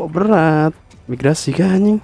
Kok berat? Migrasi kan anjing.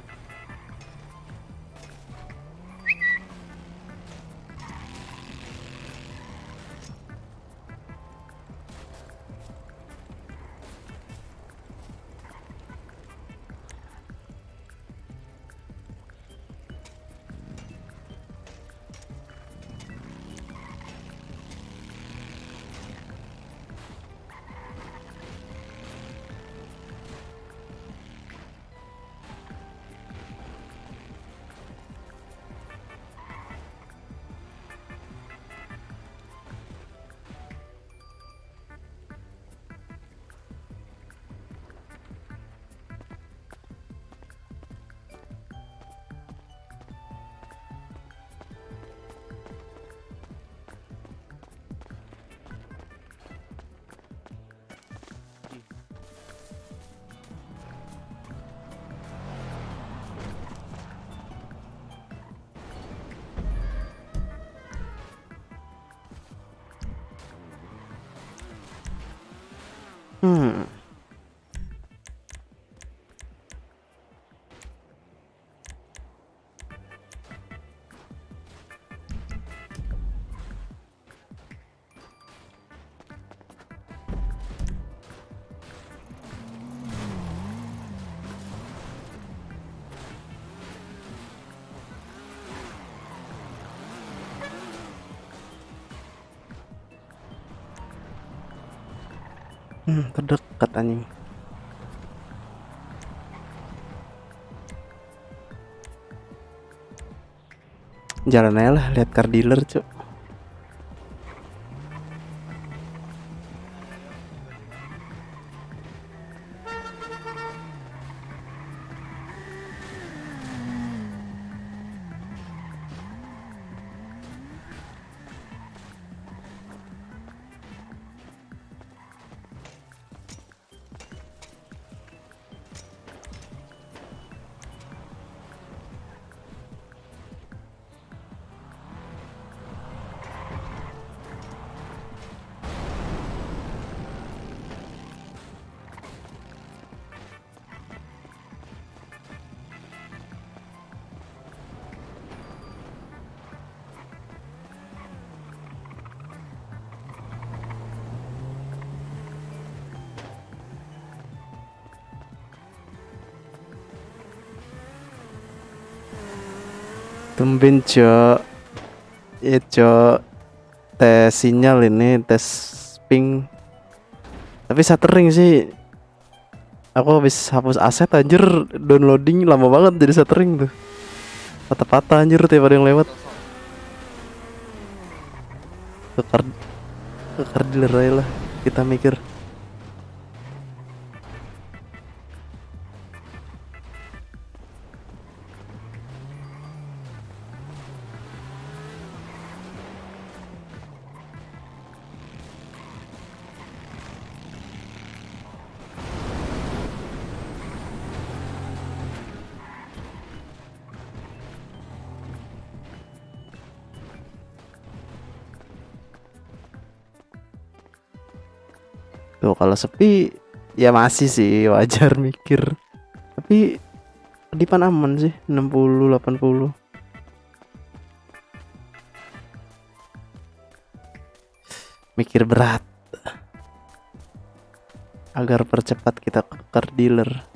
Hmm. Terdekat anjing. Jalan aja lah, lihat car dealer, cuk. Tumben, cok. Ya, cok. Tes sinyal ini, tes ping. Tapi shuttering sih. Aku habis hapus aset anjir, downloading lama banget jadi shuttering tuh. Patah-patah anjir tiap ada yang lewat. Ke car, ke car dealer aja lah. Kita mikir. Tuh kalau sepi ya masih sih wajar mikir. Tapi Dipan aman sih 60 80. Mikir berat agar percepat kita ke car dealer.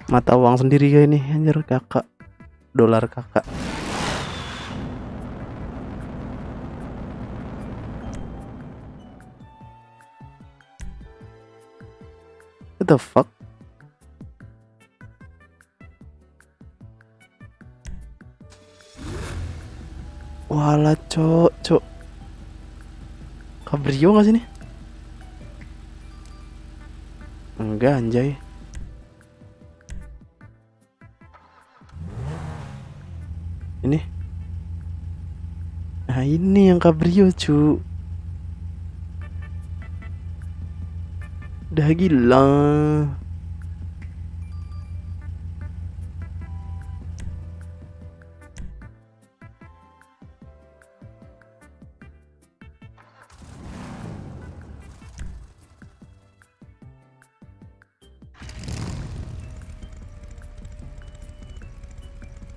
mata uang sendiri kayak ini anjir, kakak. Dolar kakak. What the fuck? Walah cok. Cabrio gak sih nih? Enggak anjay. Ini. Nah ini yang Cabrio cu. Udah gila.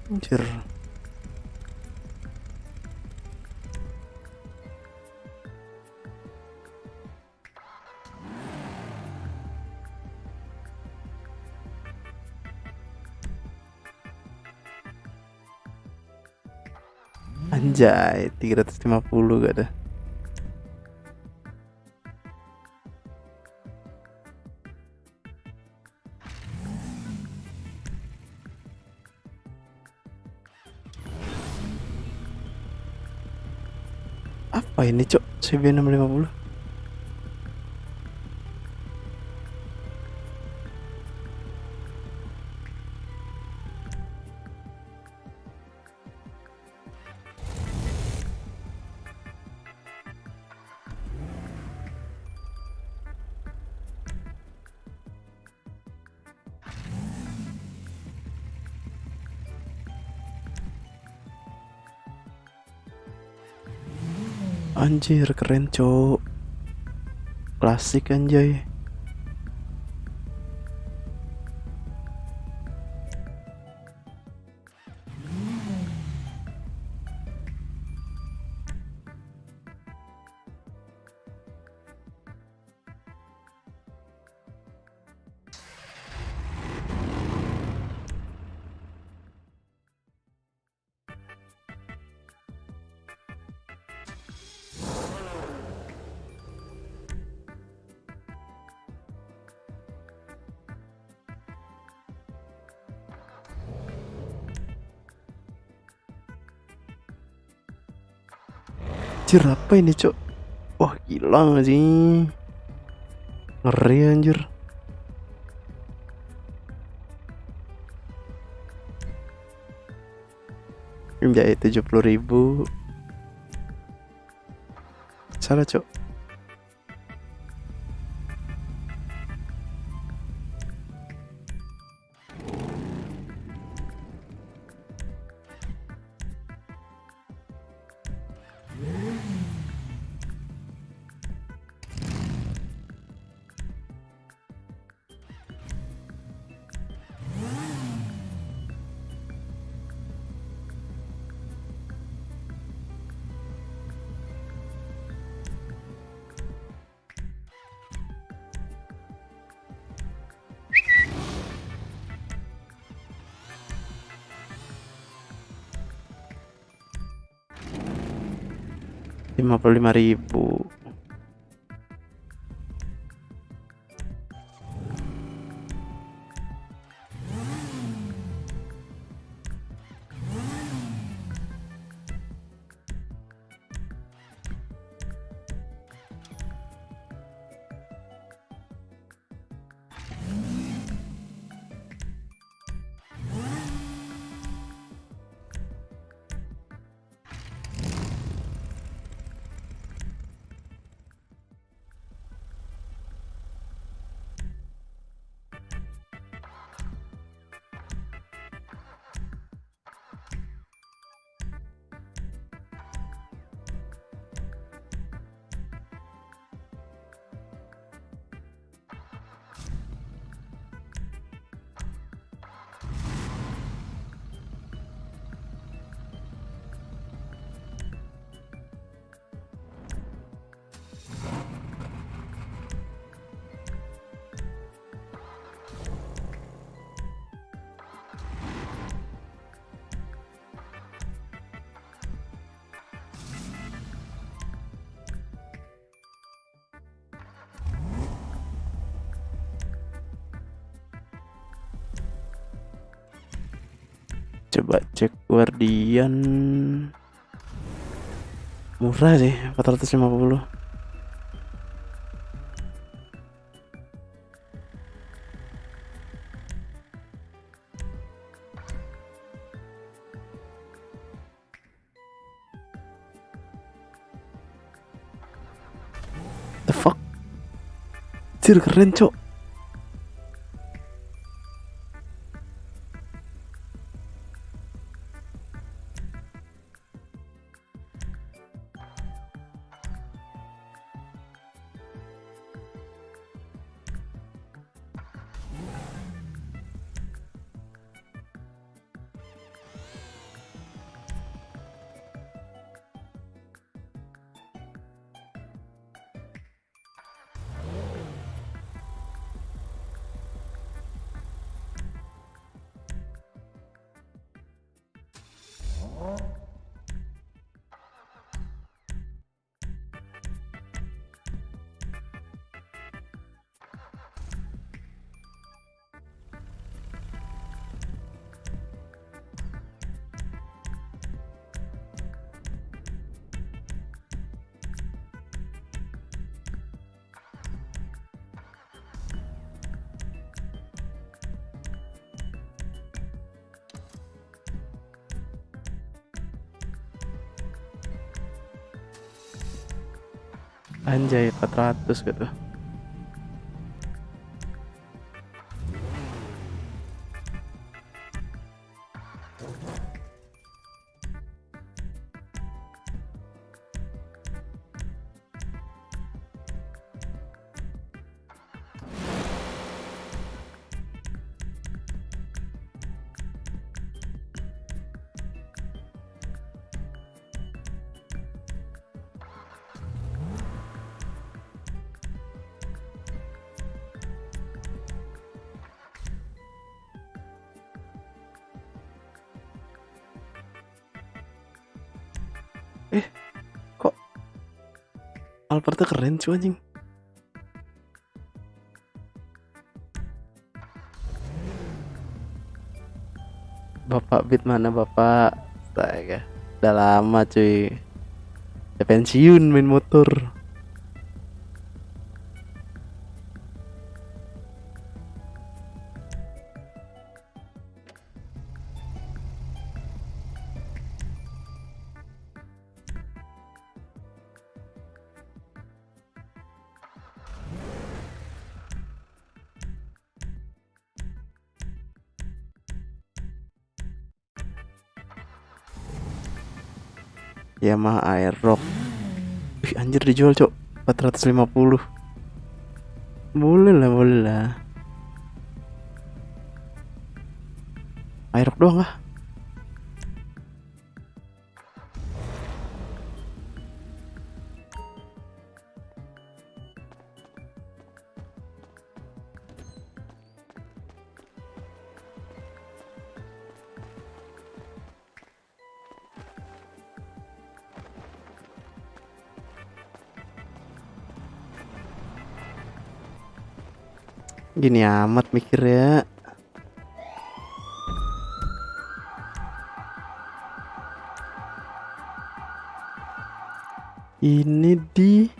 Anjir. Anjay, 350 gak ada. Apa ini cok? CB650. Anjir keren cok. Klasik anjay. Anjir apa ini cok? Wah gila gak sih? Ngeri anjir. Menjahit 70.000. Salah cok. Rp55.000. Coba cek Guardian. Murah sih 450. The fuck? Anjir keren cok. Anjay 400 gitu. Kok Alberta keren cuy anjing. Bapak Beat mana bapak? Astaga, udah lama cuy. Udah pensiun main motor. Yamaha Aerox. Ih, anjir dijual cok 450. Boleh lah, boleh lah. Aerox doang lah. Gini amat mikir ya. Ini di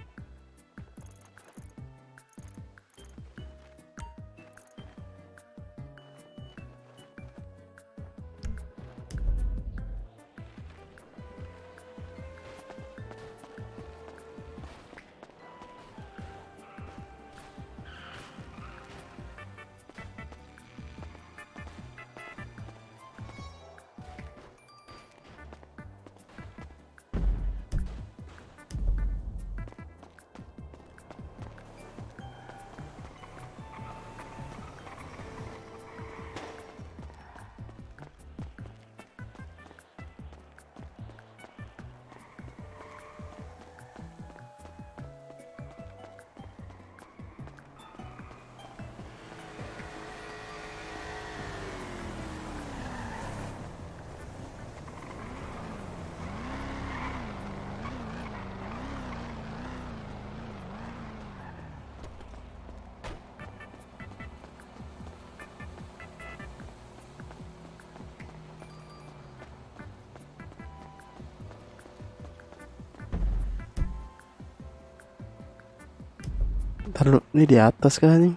Taruh ini di atas kah nih?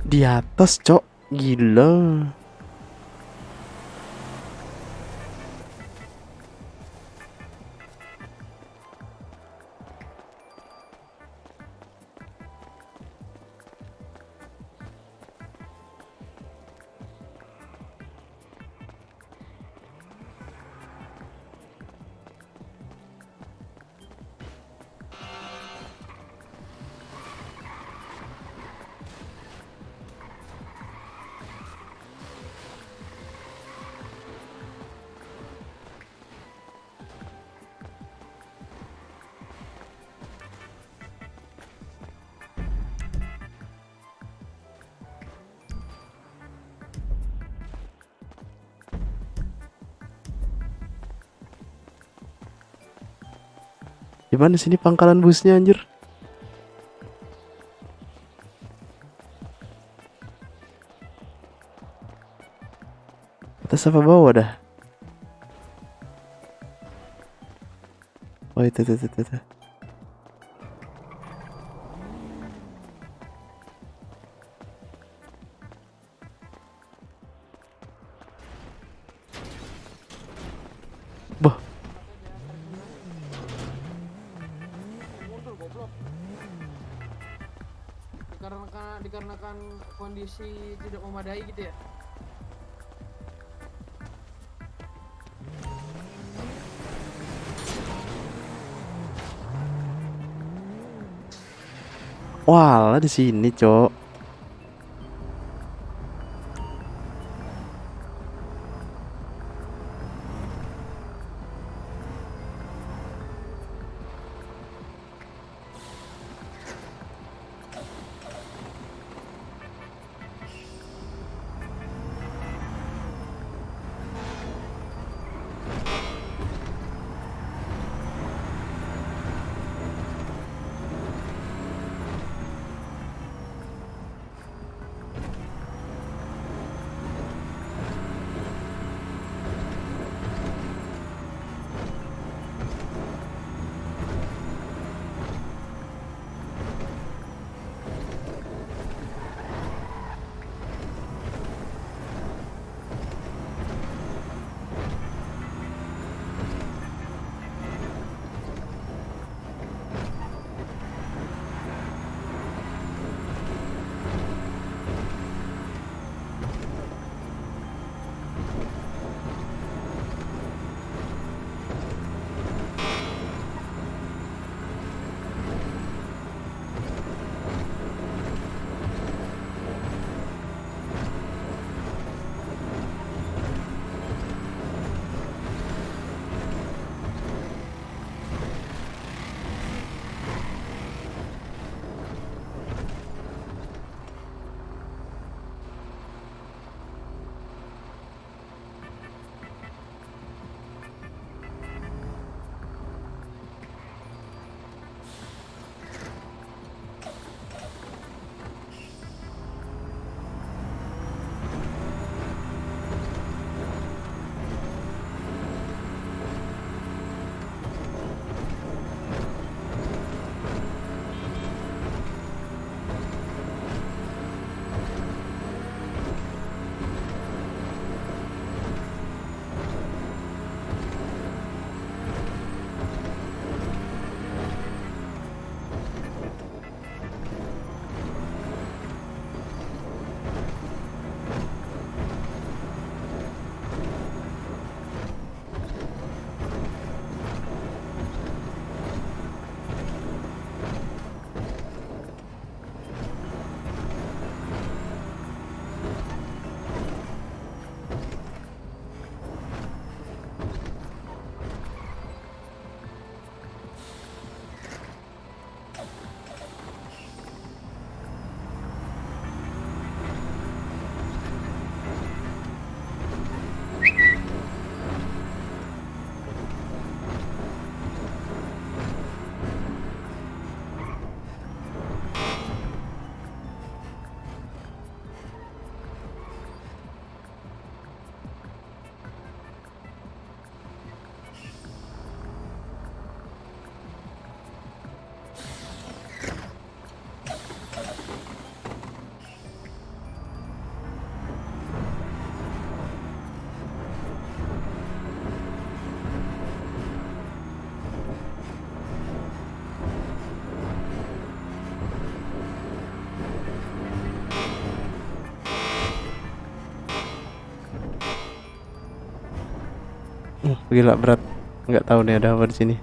Di atas, cok. Gila. Di mana sini pangkalan busnya anjir? Atas apa bawah dah? Oh itu. Bah, dikarenakan kondisi tidak memadai gitu ya. walah di sini, cok. Gila berat. Nggak tahu nih ada apa di sini.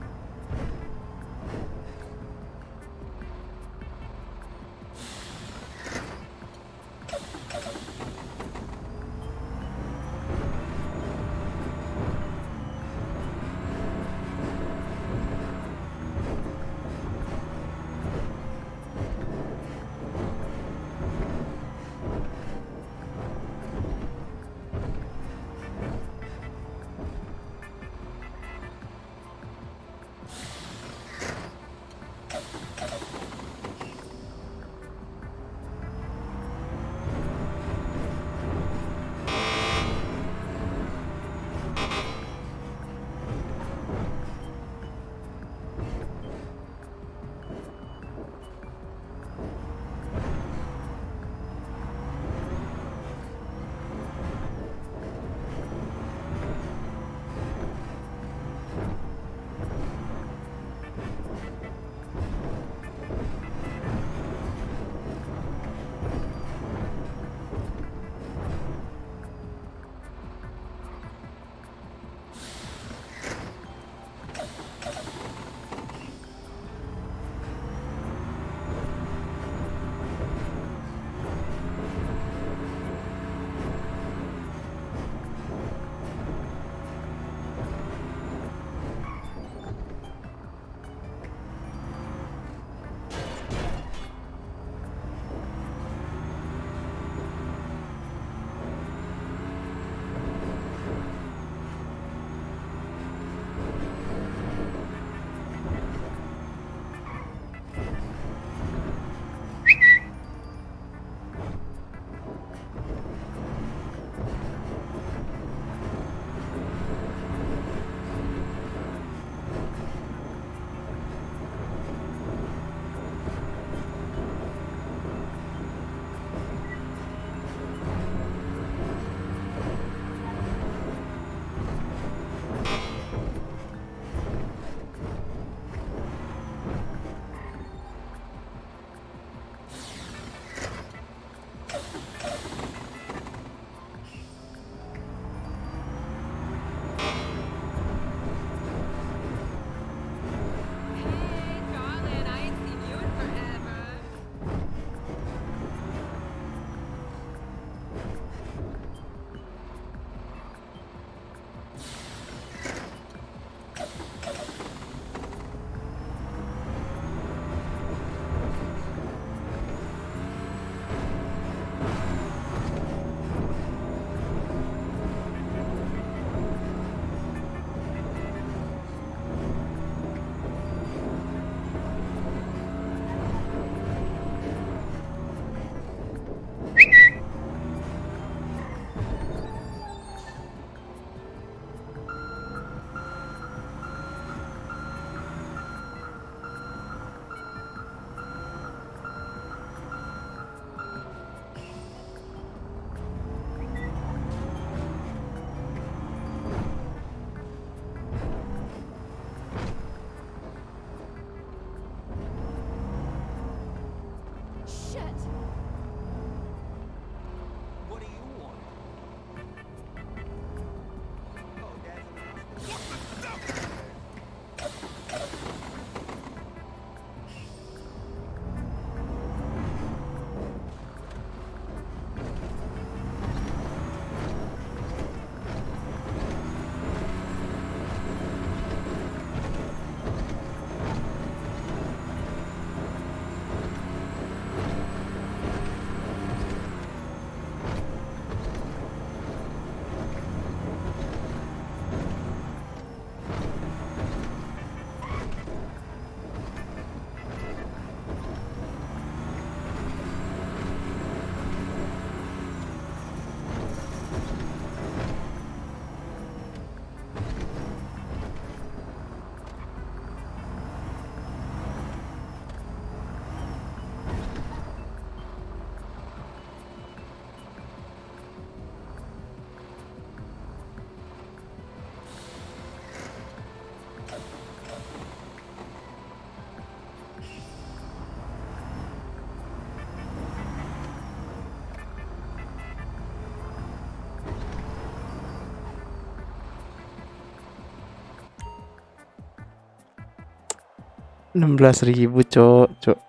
16.000 cok, cok.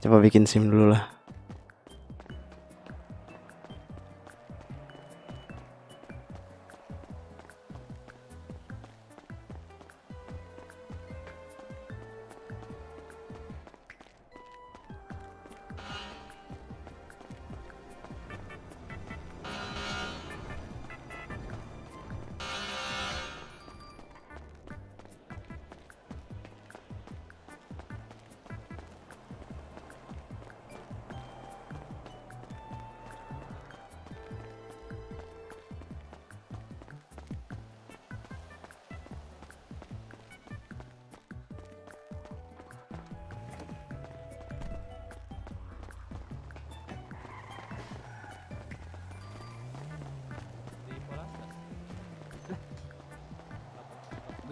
Coba bikin SIM dulu lah.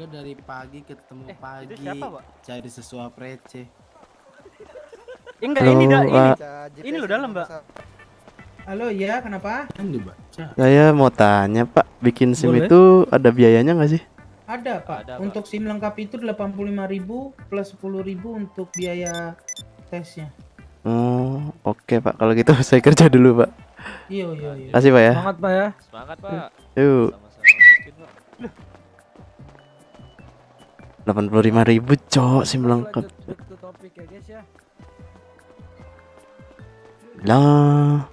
Gue dari pagi ketemu pagi itu siapa, Pak? cari sesuap receh. Enggak, Halo, ini Pak. ini lo dalam, Mbak. Halo, iya, kenapa? Kan dibaca. Saya mau tanya Pak, bikin SIM Boleh. itu ada biayanya nggak sih? Ada, Pak. Ada, Pak. Untuk SIM lengkap itu 85.000 plus 10.000 untuk biaya tesnya. Oh, oke Pak. Kalau gitu saya kerja dulu Pak. Iya, iya, iya. Kasih Pak ya. Semangat, Pak ya. Semangat Pak. Yuk. Sama-sama miskin Pak. 85.000 cok SIM lengkap. Back to topik ya, guys ya. Lah.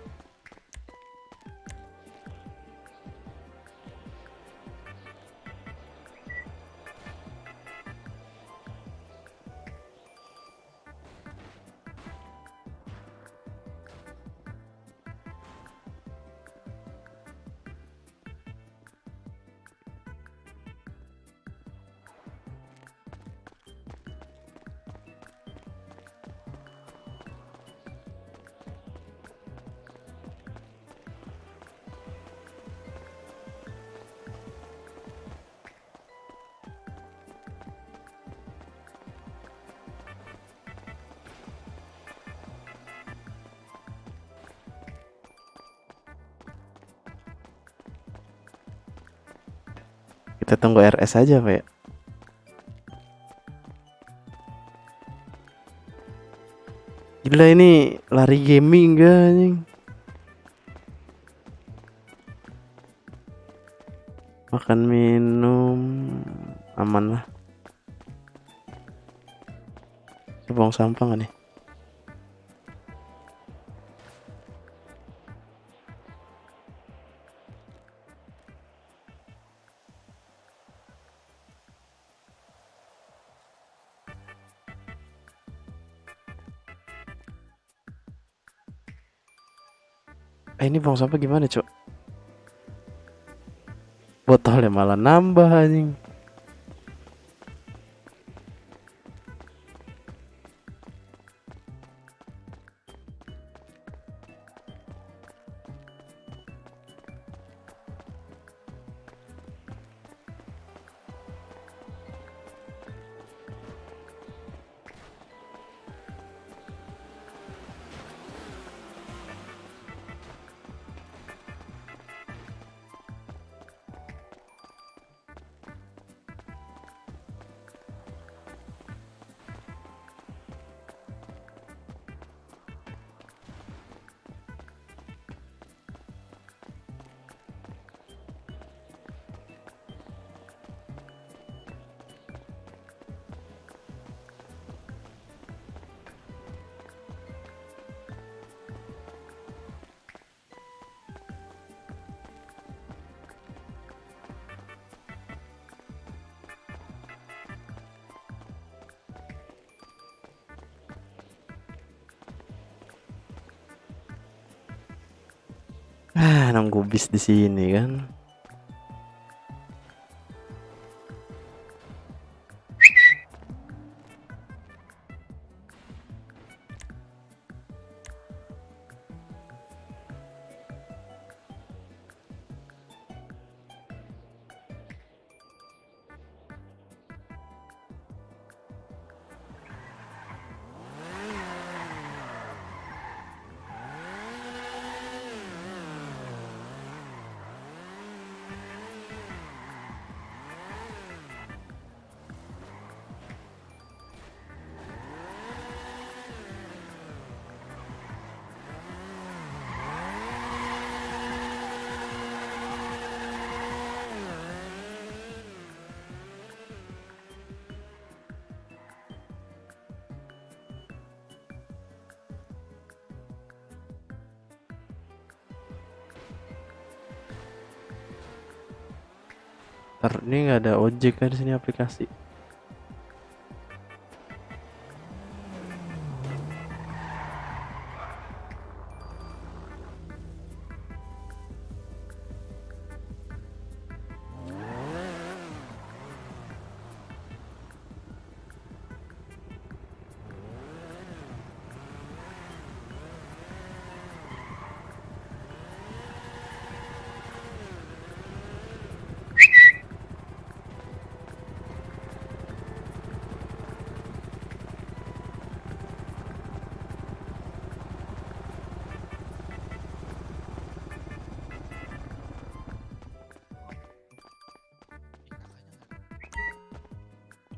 Kita tunggu RS aja Pak ya. Gila ini lari gaming gak anjing? Makan minum aman lah. Buang sampah gak nih? Ini buang sampah gimana cok? Botolnya malah nambah anjing. Nunggu bis di sini kan. Ini nggak ada ojek kan di sini aplikasi.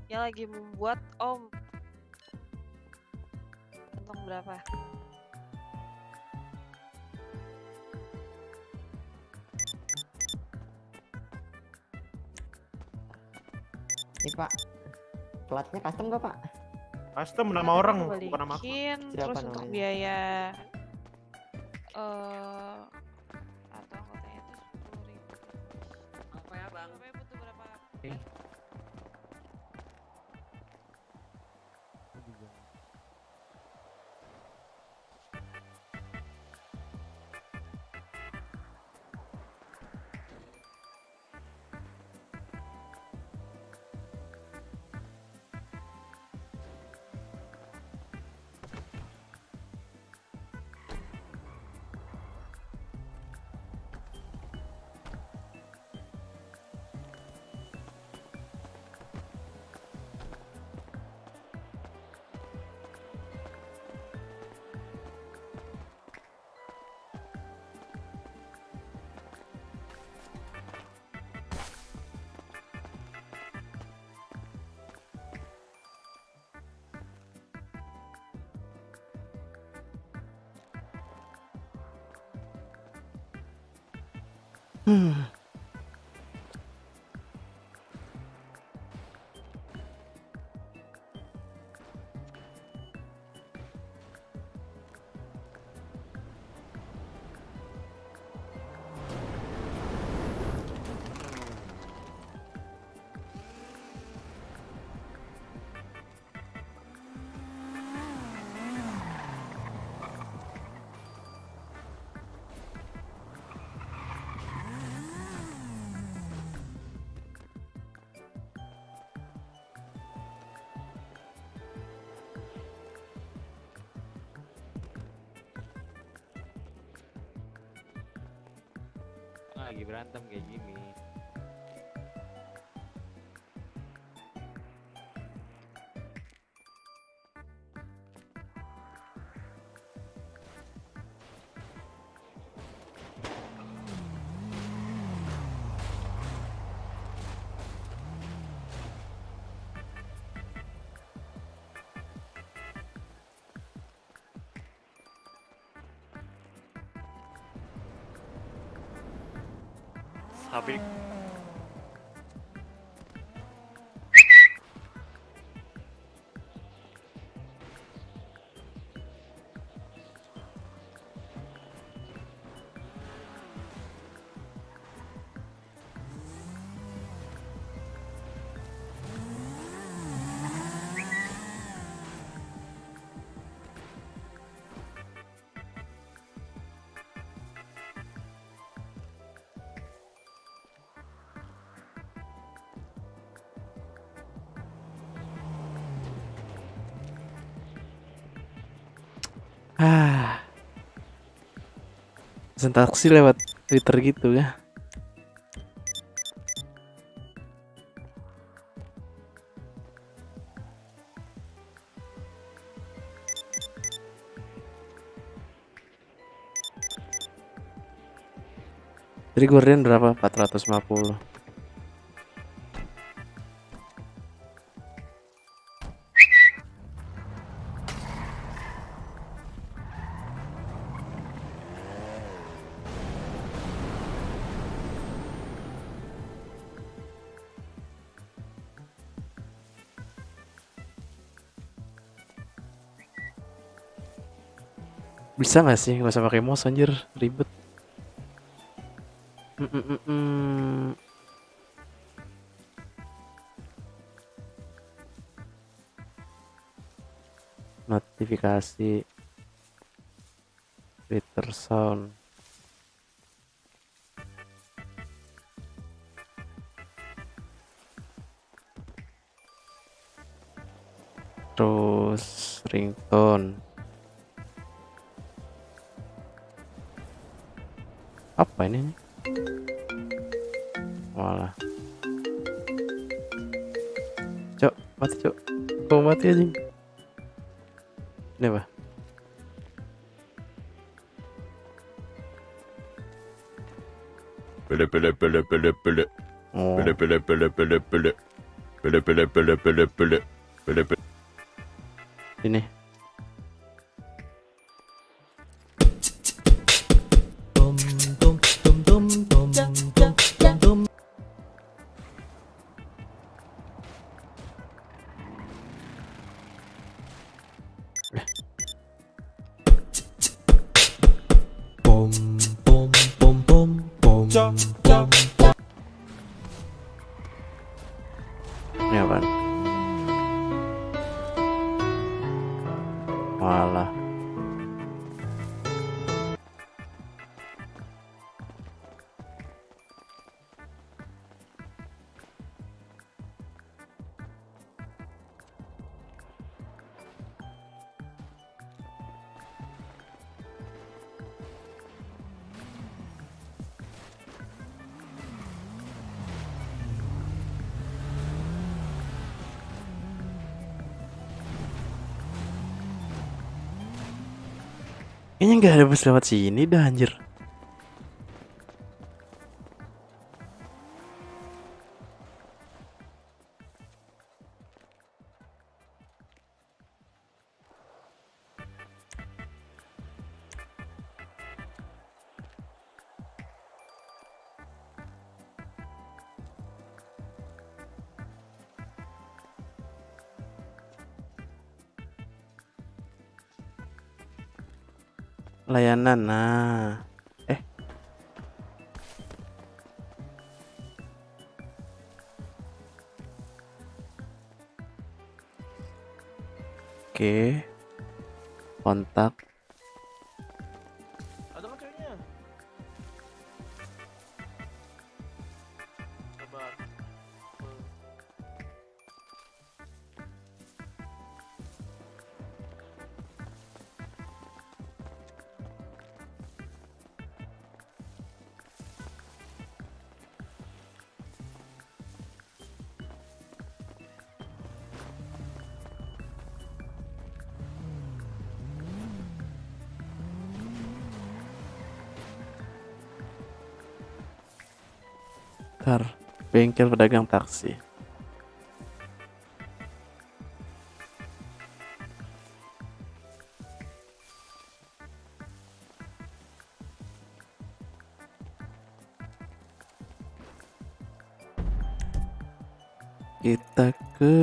Yang lagi membuat Om. Kantong berapa? Nih Pak, platnya custom gak Pak? Custom nama orang bukan nama aku. Balikin, Siapa terus untuk namanya? biaya atau anggotanya itu 10.000. Apa ya bang? Bapak butuh berapa? Lagi berantem kayak gini. Habis Ah, pesan taksi lewat Twitter gitu ya. Jadi gorden berapa? 450. Bisa nggak sih nggak usah pakai mouse anjir, ribet. Mm, mm, mm, mm. Notifikasi Twitter sound. Terus ringtone. Apa ini? Walah. Cok, mati cok. Kok mati aja? Ini apa? Pele pele pele pele pele Oh, pele pele pele pele pele pele pele pele pele pele pele pele. ini. Ini apaan? Walah. Kayaknya nggak ada bus lewat sini dah anjir. Layanan, nah. Oke. Kontak. Ada kan ceweknya? Sabar. Ntar, bengkel pedagang taksi. Kita ke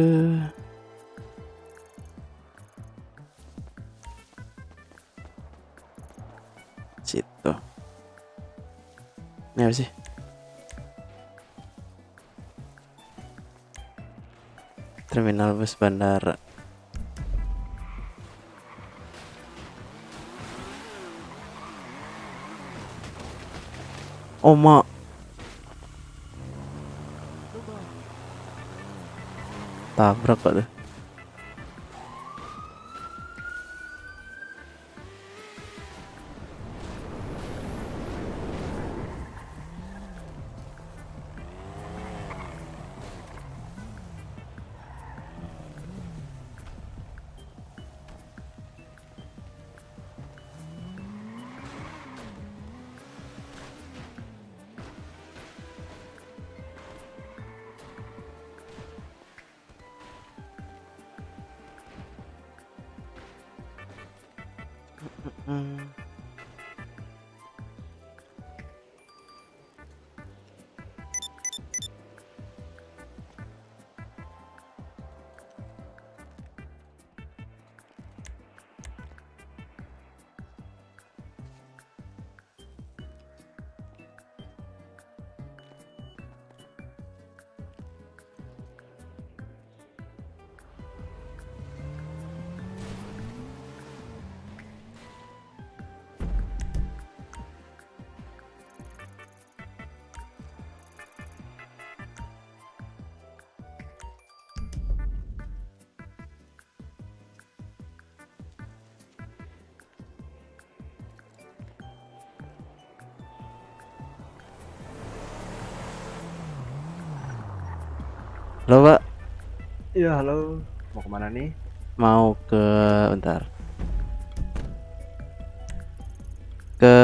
situ. Ini apa sih? Terminal bus bandara. Oh mak. Tabrak kok tuh. Hmm. Halo Pak, Iya, halo. Mau kemana nih? mau ke bentar. Ke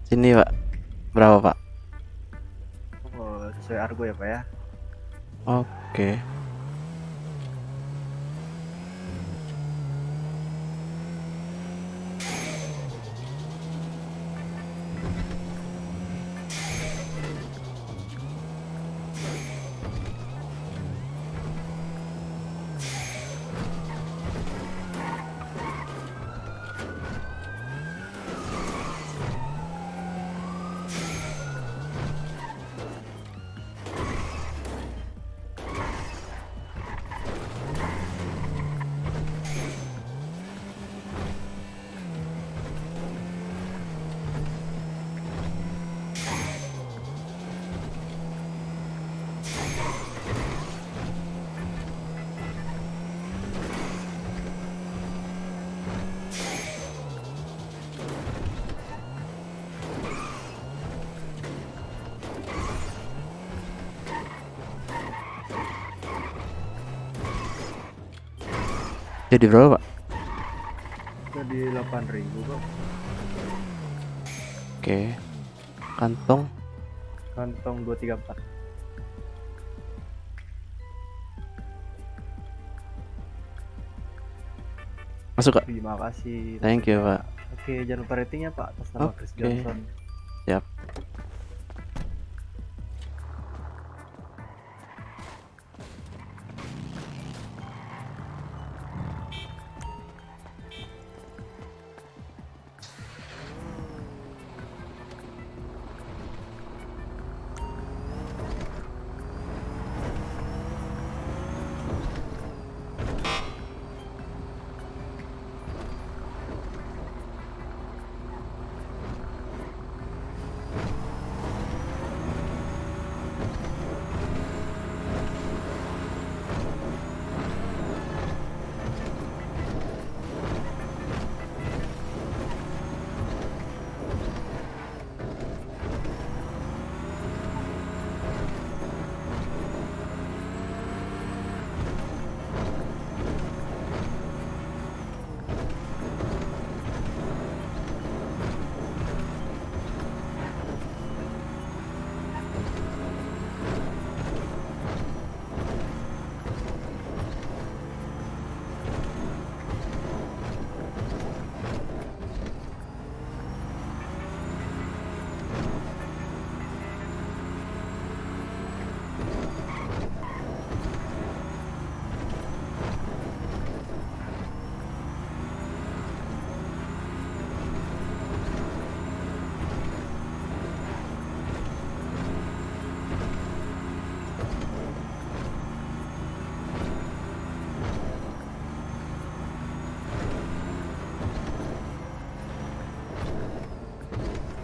sini Pak. Berapa Pak? Oh, sesuai argo ya, Pak ya? Oke. Jadi berapa Pak? Jadi 8.000 kok. Oke. Kantong. Kantong 234. Masuk Kak. Terima kasih. Thank you Pak. Oke, jangan lupa ratingnya, Pak, atas nama Chris Oke. Johnson. Siap.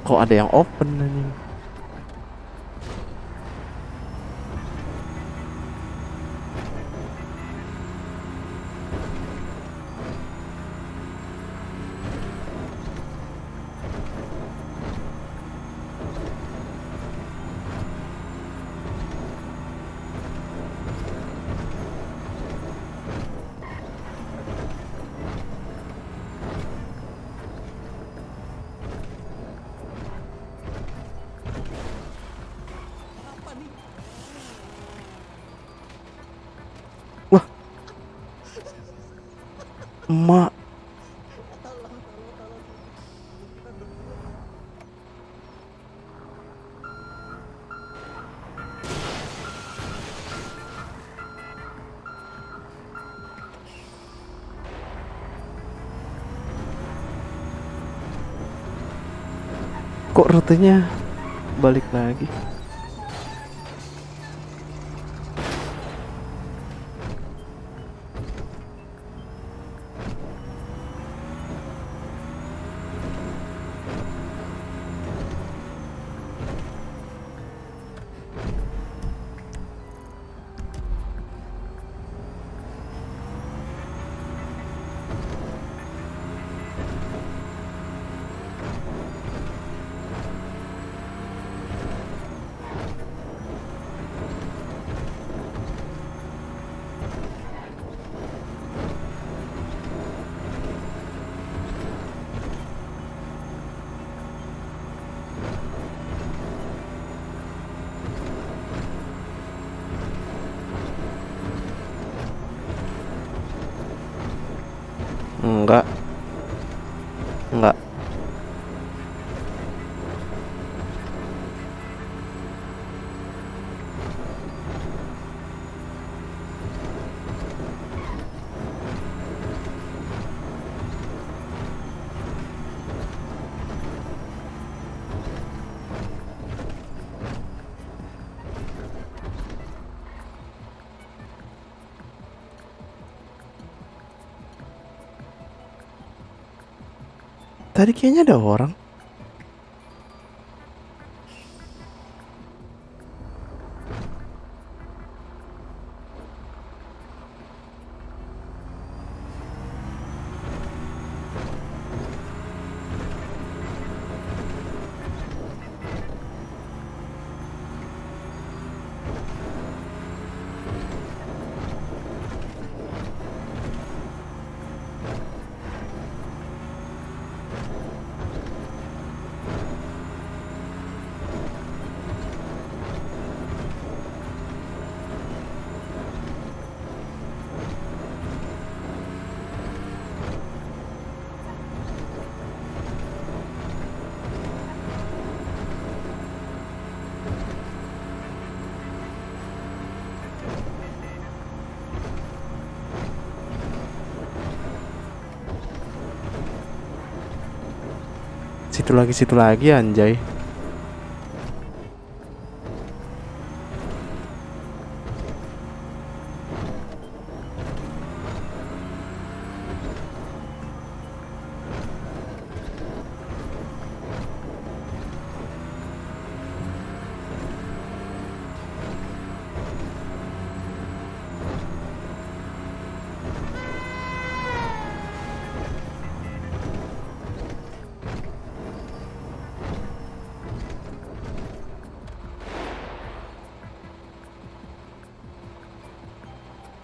Kok ada yang open ini? Emak. Kok rutenya balik lagi? Enggak. Enggak. Tadi kayaknya ada orang. Situ lagi anjay.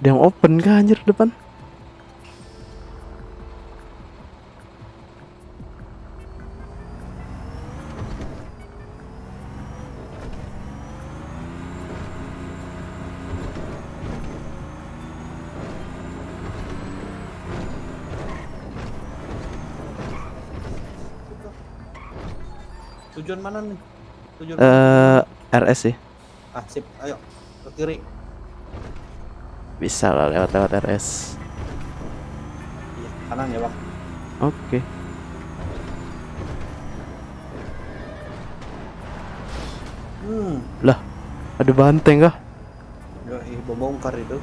Ada yang open kah anjir depan? Tujuan mana nih? Tujuan RS sih. Ah, sip. Ayo ke kiri. Bisa lah lewat RS. Iya, kanan ya, Bang. Oke. Lah, ada banteng kah? Yoi, bongkar itu.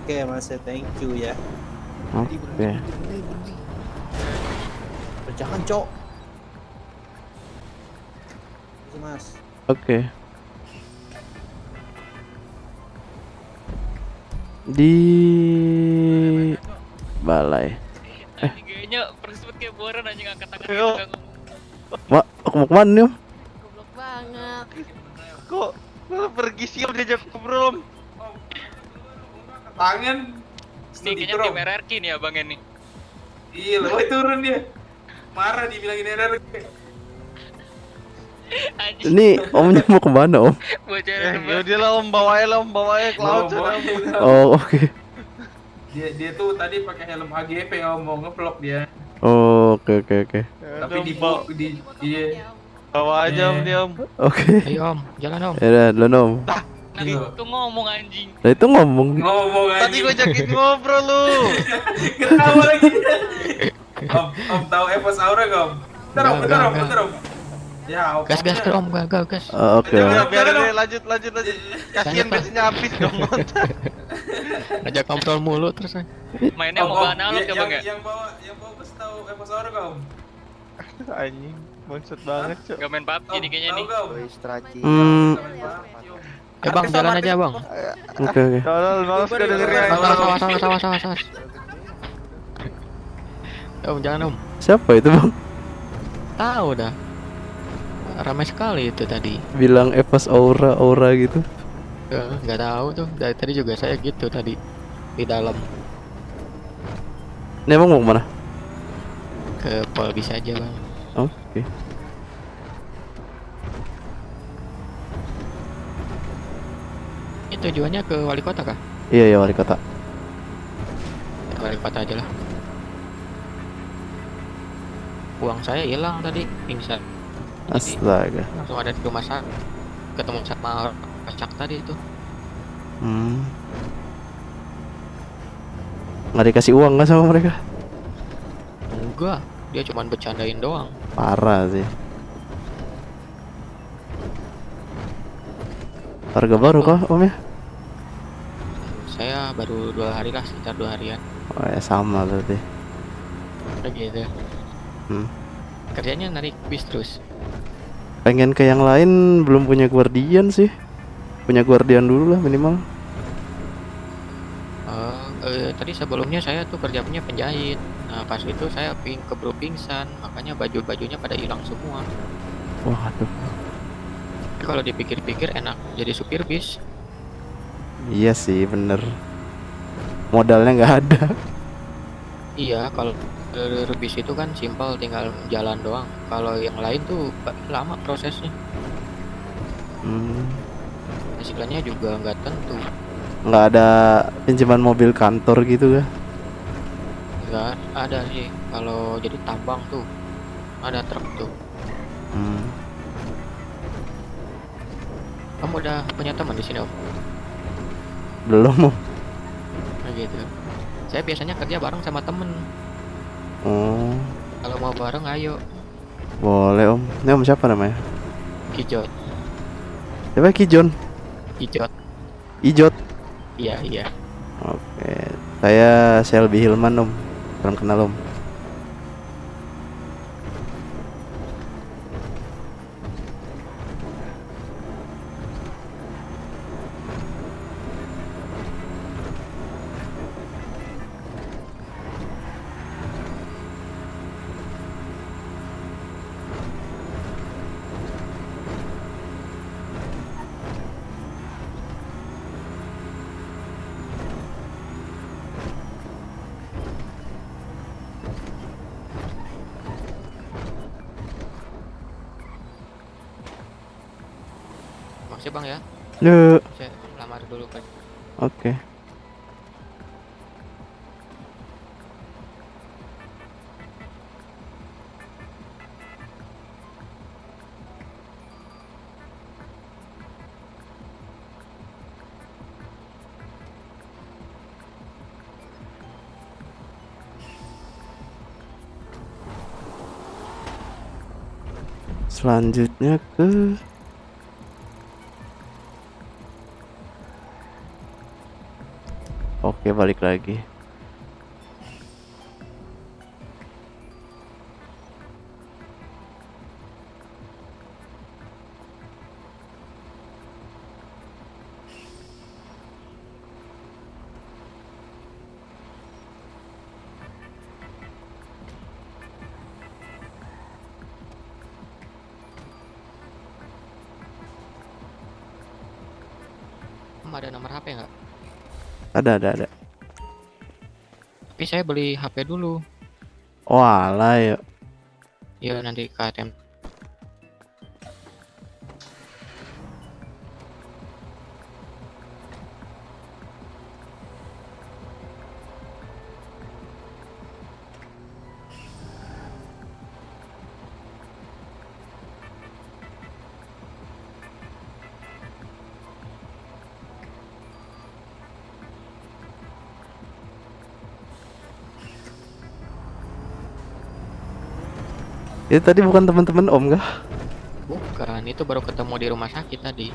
Oke, Mas, thank you ya. Oke. Jangan, Cok. Itu, Mas. Oke. Di balai. Kayaknya persis banget kayak buaran anjing angkat tangan. Wah, aku mau kemana nih om? Goblok banget. Kok malah pergi sih om diajak ngobrol om? Tangan Kayaknya tim RRQ nih abangnya nih. iya loh, turun dia. Marah dibilangin RRQ. Anjing. Ini omnya mau kemana om? Bocah Ya dia lah om, bawa aja ke laut sana. Oh oke. Dia tuh tadi pakai helm HGV om, mau ngevlog dia. Oh, oke. Tapi di Bawa aja om dia om. Oke. Ayo om, jalan om. Ya udah, duluan Om. Nah itu ngomong anjing. Nah, itu ngomong. Ngomong aja. Tadi gue ajakin ngobrol lu. Ketawa lagi. Om tahu Evos Aura gak om? Bentar om, bentar om, bentar om. Ya om. Gas om, gas. Oke. Udah Om. biarin deh, lanjut. Kasian bensinnya habis dong. Ajak kontrol mulu terus. Mainnya mau bahan analog ya bang ya? Yang bawa bus tahu Evos Aura gak om? Anjing, bangsat banget cok. Gak main PUBG nih kayaknya nih. Tahu gak om? Hmm. Ya bang, jalan aja bang. Oke. Tolol, males gue dengerin. Sawas. Om, jangan om. Siapa itu Bang? Tahu dah. Ramai sekali itu tadi. Bilang Evos aura gitu. Nggak tahu tuh. Dari tadi juga saya gitu tadi di dalam. Ini emang mau kemana? Ke Polbis aja bang. Oke. Ini tujuannya ke wali kota kah? Iya wali kota. Ke wali kota aja lah. Uang saya hilang tadi, pingsan. Jadi, Astaga. langsung ada di rumah sakit. Ketemu sama pecak tadi itu. Nggak dikasih uang nggak sama mereka? Enggak, dia cuma bercandain doang. Parah sih. Harga baru kah Om ya? Saya baru 2 hari lah, sekitar 2 harian. Oh ya sama berarti. Begitu. Kerjanya narik bis terus. Pengen ke yang lain belum punya guardian sih. Punya guardian dulu lah minimal. Tadi sebelumnya saya tuh kerjanya penjahit. Nah pas itu saya keburu pingsan, makanya baju-bajunya pada hilang semua. Waduh. Kalau dipikir-pikir enak jadi supir bis. Iya sih bener. Modalnya nggak ada. Iya, kalau bis itu kan simpel, tinggal jalan doang. Kalau yang lain tuh lama prosesnya. Hasilannya juga nggak tentu. Nggak ada pinjaman mobil kantor gitu kah? Nggak ada sih. Kalau jadi tambang tuh ada truk tuh. Kamu udah punya teman di sini om? Belum Om. Nah, gitu. Saya biasanya kerja bareng sama temen. Oh, Kalau mau bareng ayo. boleh Om. Ini Om siapa namanya? Kijot. Siapa Kijon? Kijot. Ijot. Iya. Oke. Saya Selby Hilman Om. Kurang kenal Om. Makasih bang ya. Yuk. Saya lamar dulu kan. Oke. Selanjutnya ke Oke, balik lagi. Ada nomor HP nggak? Ada. Tapi saya beli HP dulu. Oh, alah ya. Ya nanti ke ATM. Itu tadi bukan teman-teman Om kah? Bukan, itu baru ketemu di rumah sakit tadi.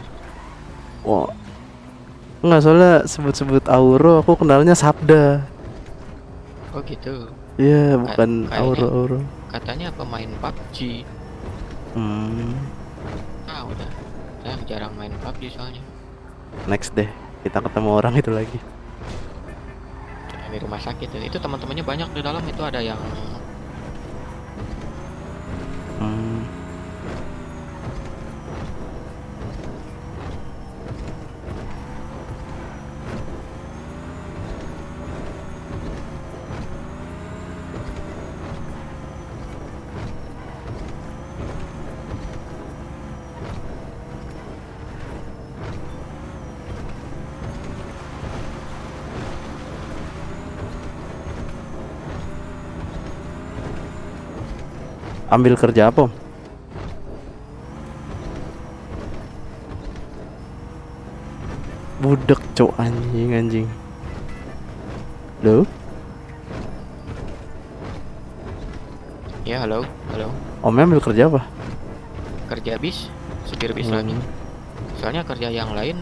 Wah. Enggak, soalnya sebut-sebut Auro aku kenalnya Sabda. Oh gitu. Iya, bukan kayaknya- Auro. Katanya pemain PUBG. Ah udah, saya jarang main PUBG soalnya. Next deh, kita ketemu orang itu lagi. Di rumah sakit itu teman-temannya banyak di dalam, itu ada yang Hmm. Ambil kerja apa, Om? Budek cok, anjing. Loh? ya halo. Omnya ambil kerja apa? Kerja bis, supir bis lagi. Soalnya kerja yang lain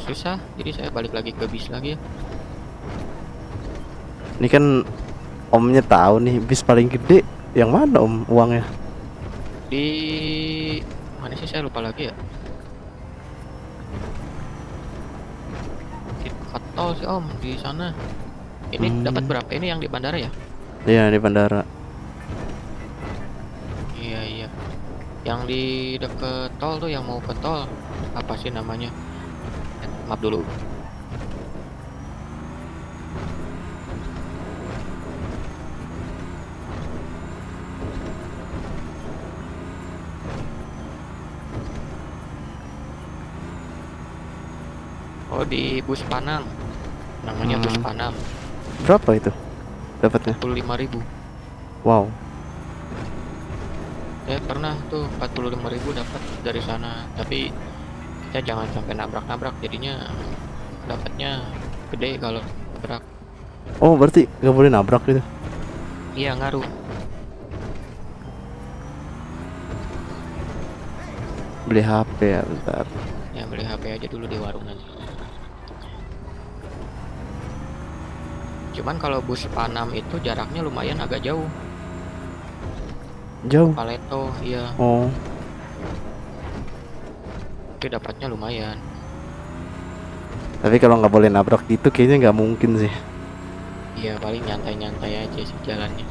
susah, jadi saya balik lagi ke bis lagi ya. Ini kan Omnya tahu nih bis paling gede yang mana, Om, uangnya? Di mana sih, saya lupa lagi ya. Di dekat tol sih Om, di sana. Ini dapat berapa? Ini yang di bandara ya? Iya, di bandara. Iya. Yang di deket tol tuh, yang mau ke tol, apa sih namanya? Maaf dulu. Oh, di bus Panam. Namanya bus Panam. Berapa itu dapatnya? 45.000. Wow. Saya pernah tuh 45.000 dapat dari sana, tapi saya jangan sampai nabrak-nabrak, jadinya dapatnya gede kalau nabrak. Oh, berarti nggak boleh nabrak gitu? Iya, ngaruh. Beli HP ya, bentar. Ya beli HP aja dulu di warung nanti. Cuman kalau bus Panam itu jaraknya lumayan agak jauh. Jauh. Paleto, iya. Oh, Tapi dapatnya lumayan. tapi kalau nggak boleh nabrak gitu kayaknya nggak mungkin sih. Iya, paling nyantai-nyantai aja sih jalannya.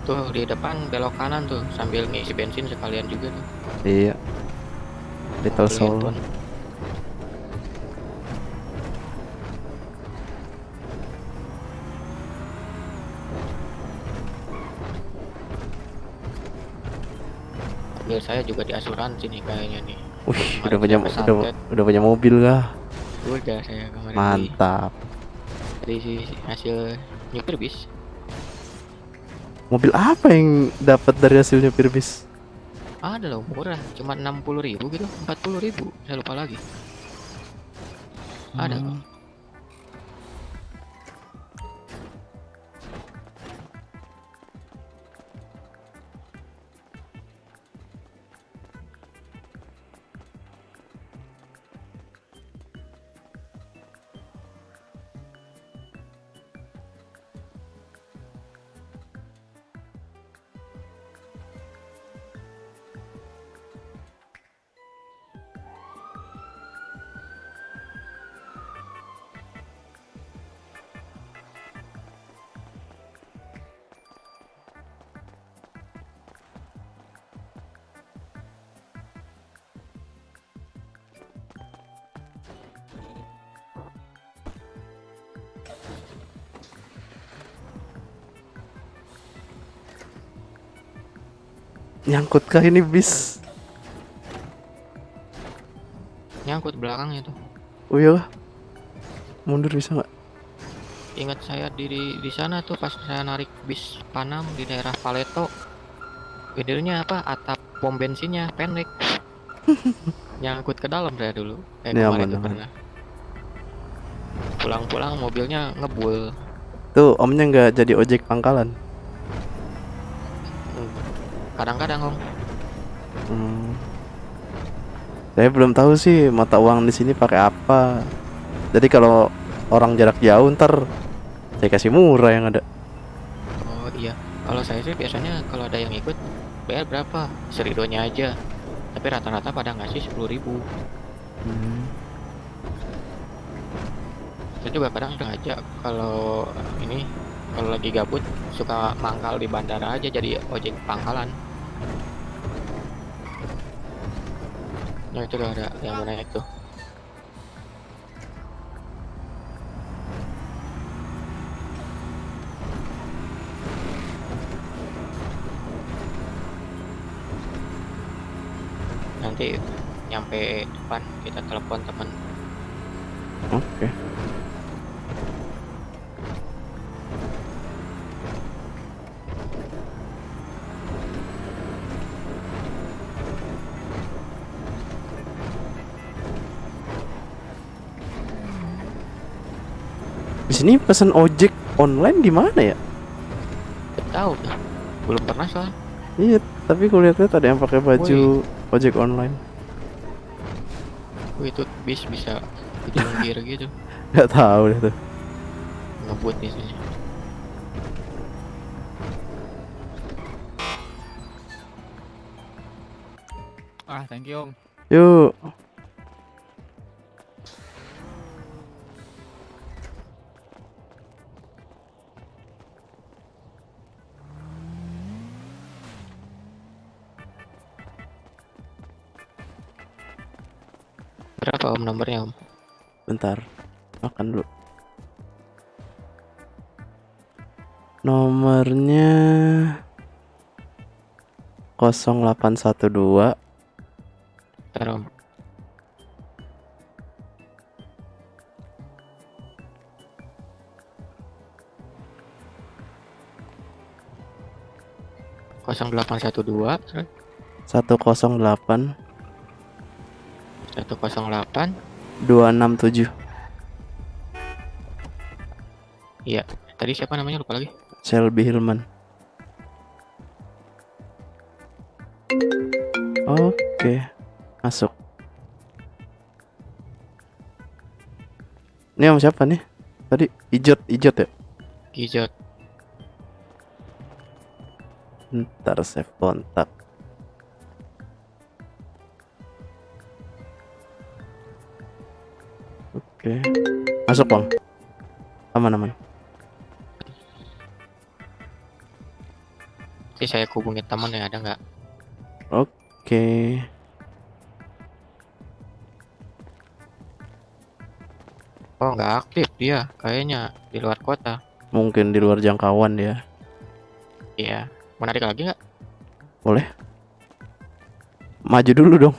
Tuh di depan belok kanan tuh, sambil ngisi bensin sekalian juga tuh. Iya. Little Soul. Kelihatan. Mobil saya juga di asuransi nih kayaknya nih. Wih, Kemarin saya kesantet. udah punya mobil kah? Udah saya kemarin Mantap. dari hasil nyupir bis. Mobil apa yang dapat dari hasilnya Pirbis? Ada loh, murah, cuma 60.000 gitu, 40.000, saya lupa lagi. Ada kok. Nyangkut kah ini bis? Nyangkut belakangnya tuh. Oh iya. Mundur bisa nggak? Ingat saya di sana tuh pas saya narik bis Panam di daerah Paleto. Gedelnya apa? Atap pom bensinnya pendek. Nyangkut ke dalam saya dulu. Ini Kemarin aman, tuh aman. pernah. Pulang-pulang mobilnya ngebul. Tuh omnya nggak jadi ojek pangkalan. Kadang-kadang om. Hmm. Saya belum tahu sih mata uang di sini pakai apa. Jadi kalau orang jarak jauh ntar saya kasih murah yang ada. Oh iya, kalau saya sih biasanya kalau ada yang ikut bayar berapa? Seridonya aja. Tapi rata-rata pada ngasih 10.000. Hmm. Saya juga kadang sengaja kalau ini kalau lagi gabut suka mangkal di bandara aja jadi ojek pangkalan. Nah itu udah ada yang mau naik tuh. Nanti nyampe depan kita telepon teman. Oke. Di sini pesan ojek online gimana ya? Gak tahu tuh, belum pernah soalnya. Iya, tapi kulihat-lihat ada yang pakai baju ojek online. Itu bis bisa kejungkir gitu, Gak tahu deh tuh. ngebut biasanya. Ah, thank you om. Yuk. Berapa om nomornya om? Bentar. Makan dulu. Nomornya 0812 Bentar om. Kosong 812 108 108. 267. Iya, tadi siapa namanya lupa lagi. Shelby Hilman. Oke, masuk. Ini om siapa nih? Tadi Ijot ya? Gijot. Ntar save kontak. Oke, masuk bang. Aman. Nanti saya hubungi teman ya, ada nggak? Oke. Oh nggak aktif dia, kayaknya di luar kota. Mungkin di luar jangkauan dia. Iya, mau narik lagi nggak? Boleh? Maju dulu dong.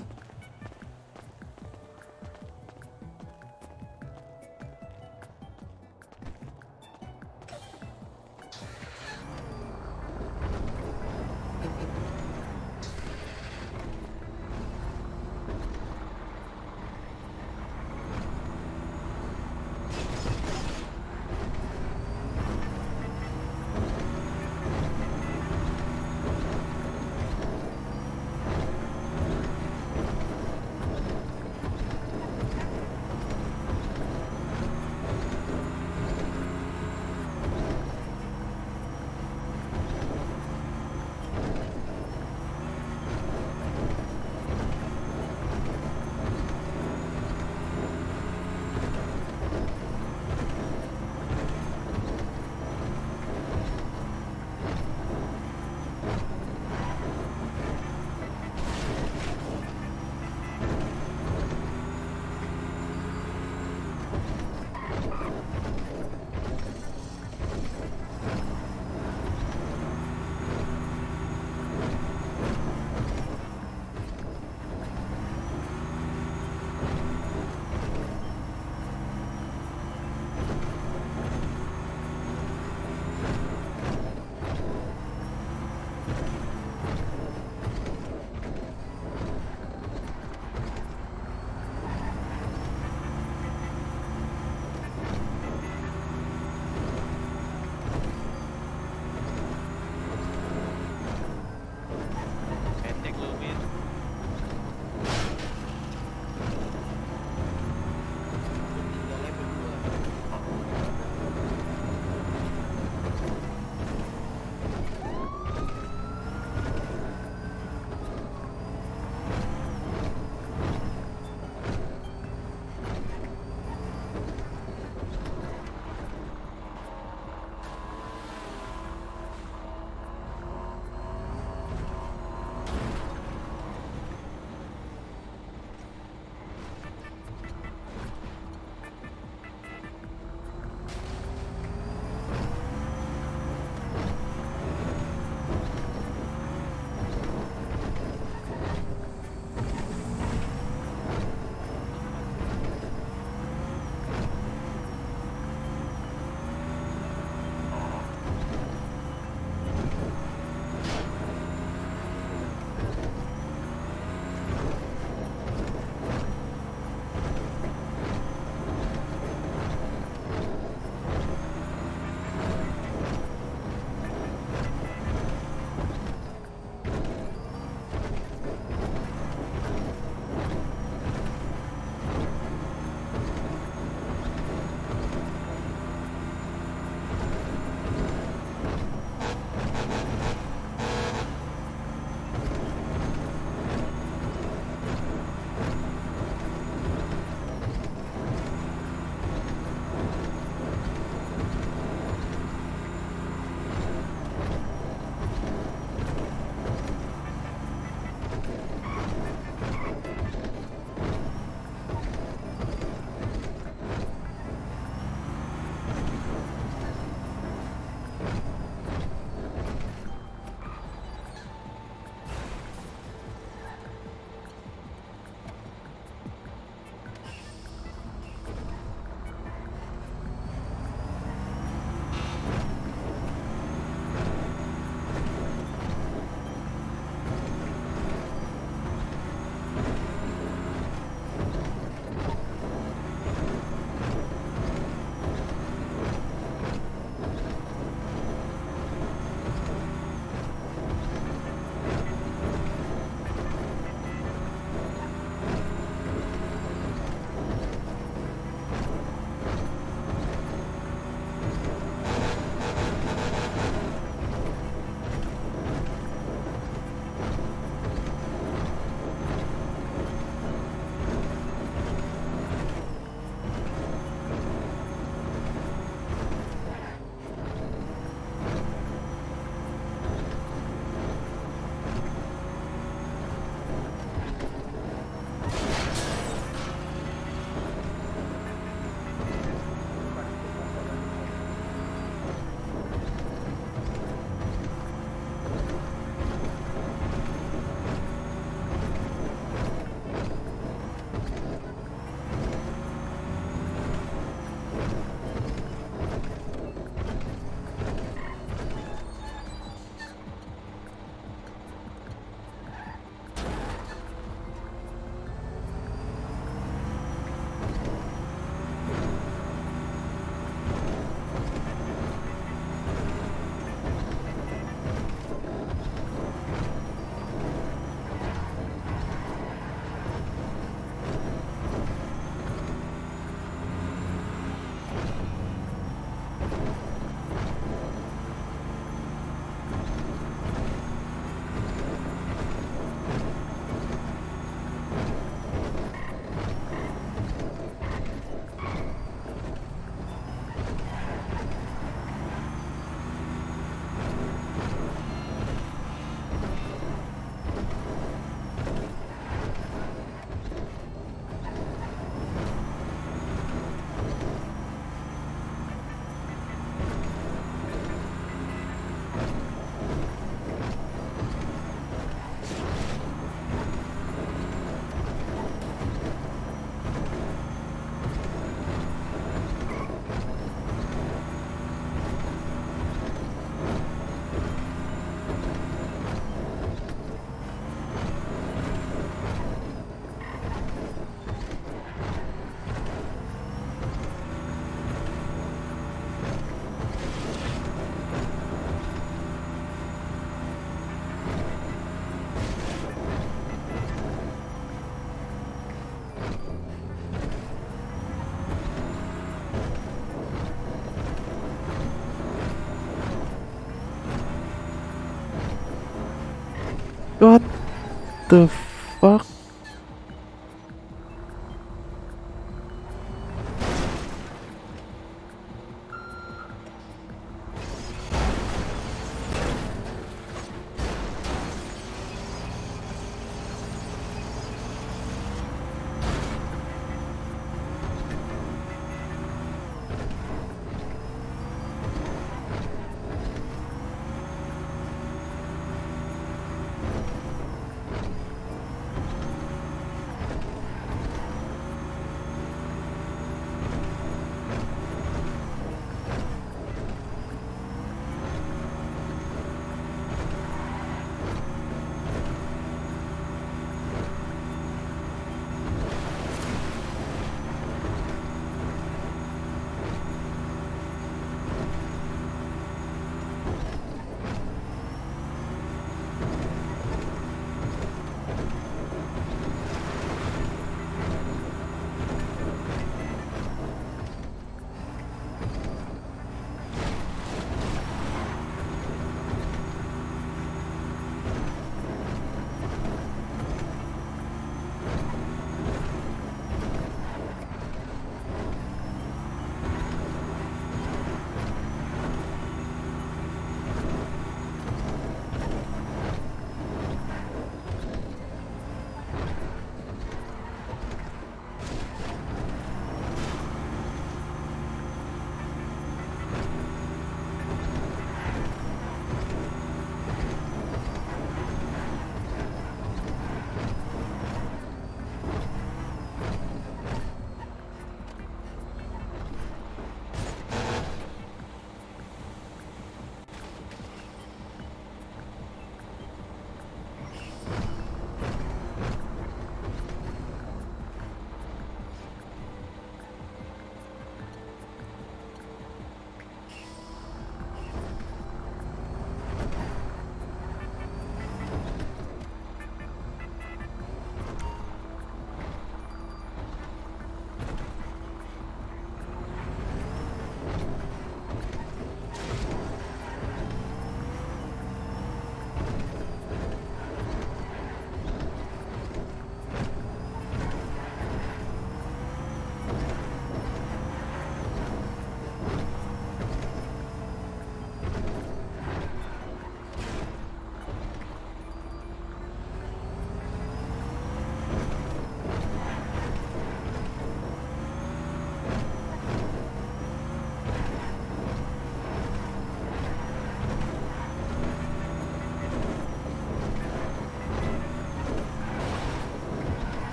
the fuck?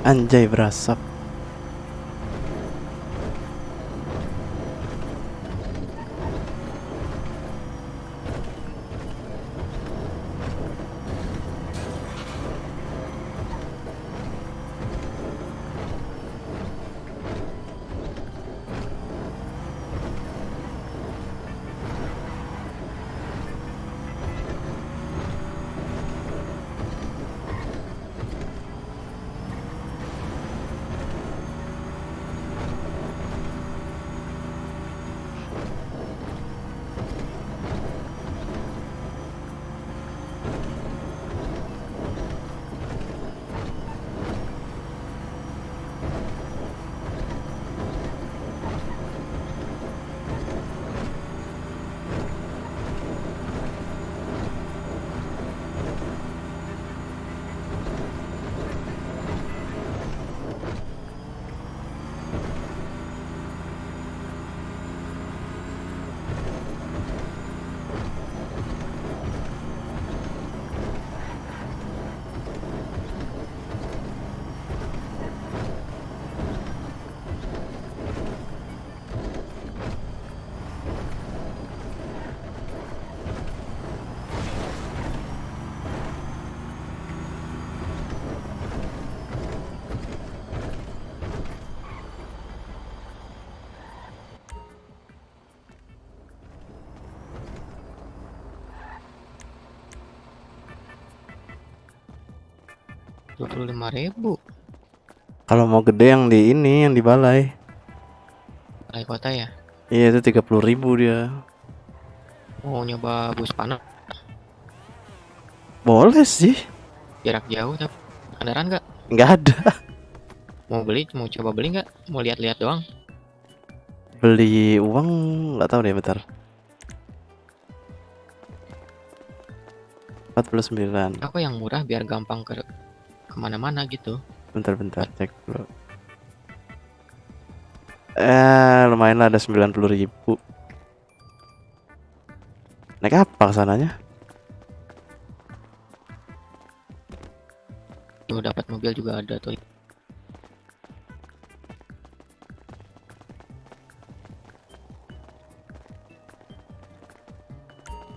Anjay berasap. Rp25.000 Kalau mau gede yang di ini, yang di balai. balai kota ya. Iya itu 30.000 dia. Mau nyoba bus panel Boleh sih. jarak jauh tapi kendaraan nggak? Nggak ada. Mau coba beli nggak? Mau lihat-lihat doang. Beli uang nggak tahu deh, bentar. 49. Apa yang murah biar gampang kemana-mana gitu. Bentar cek dulu. Lumayan lah, ada 90.000. Naik apa kesananya? Tuh dapat mobil juga ada tuh.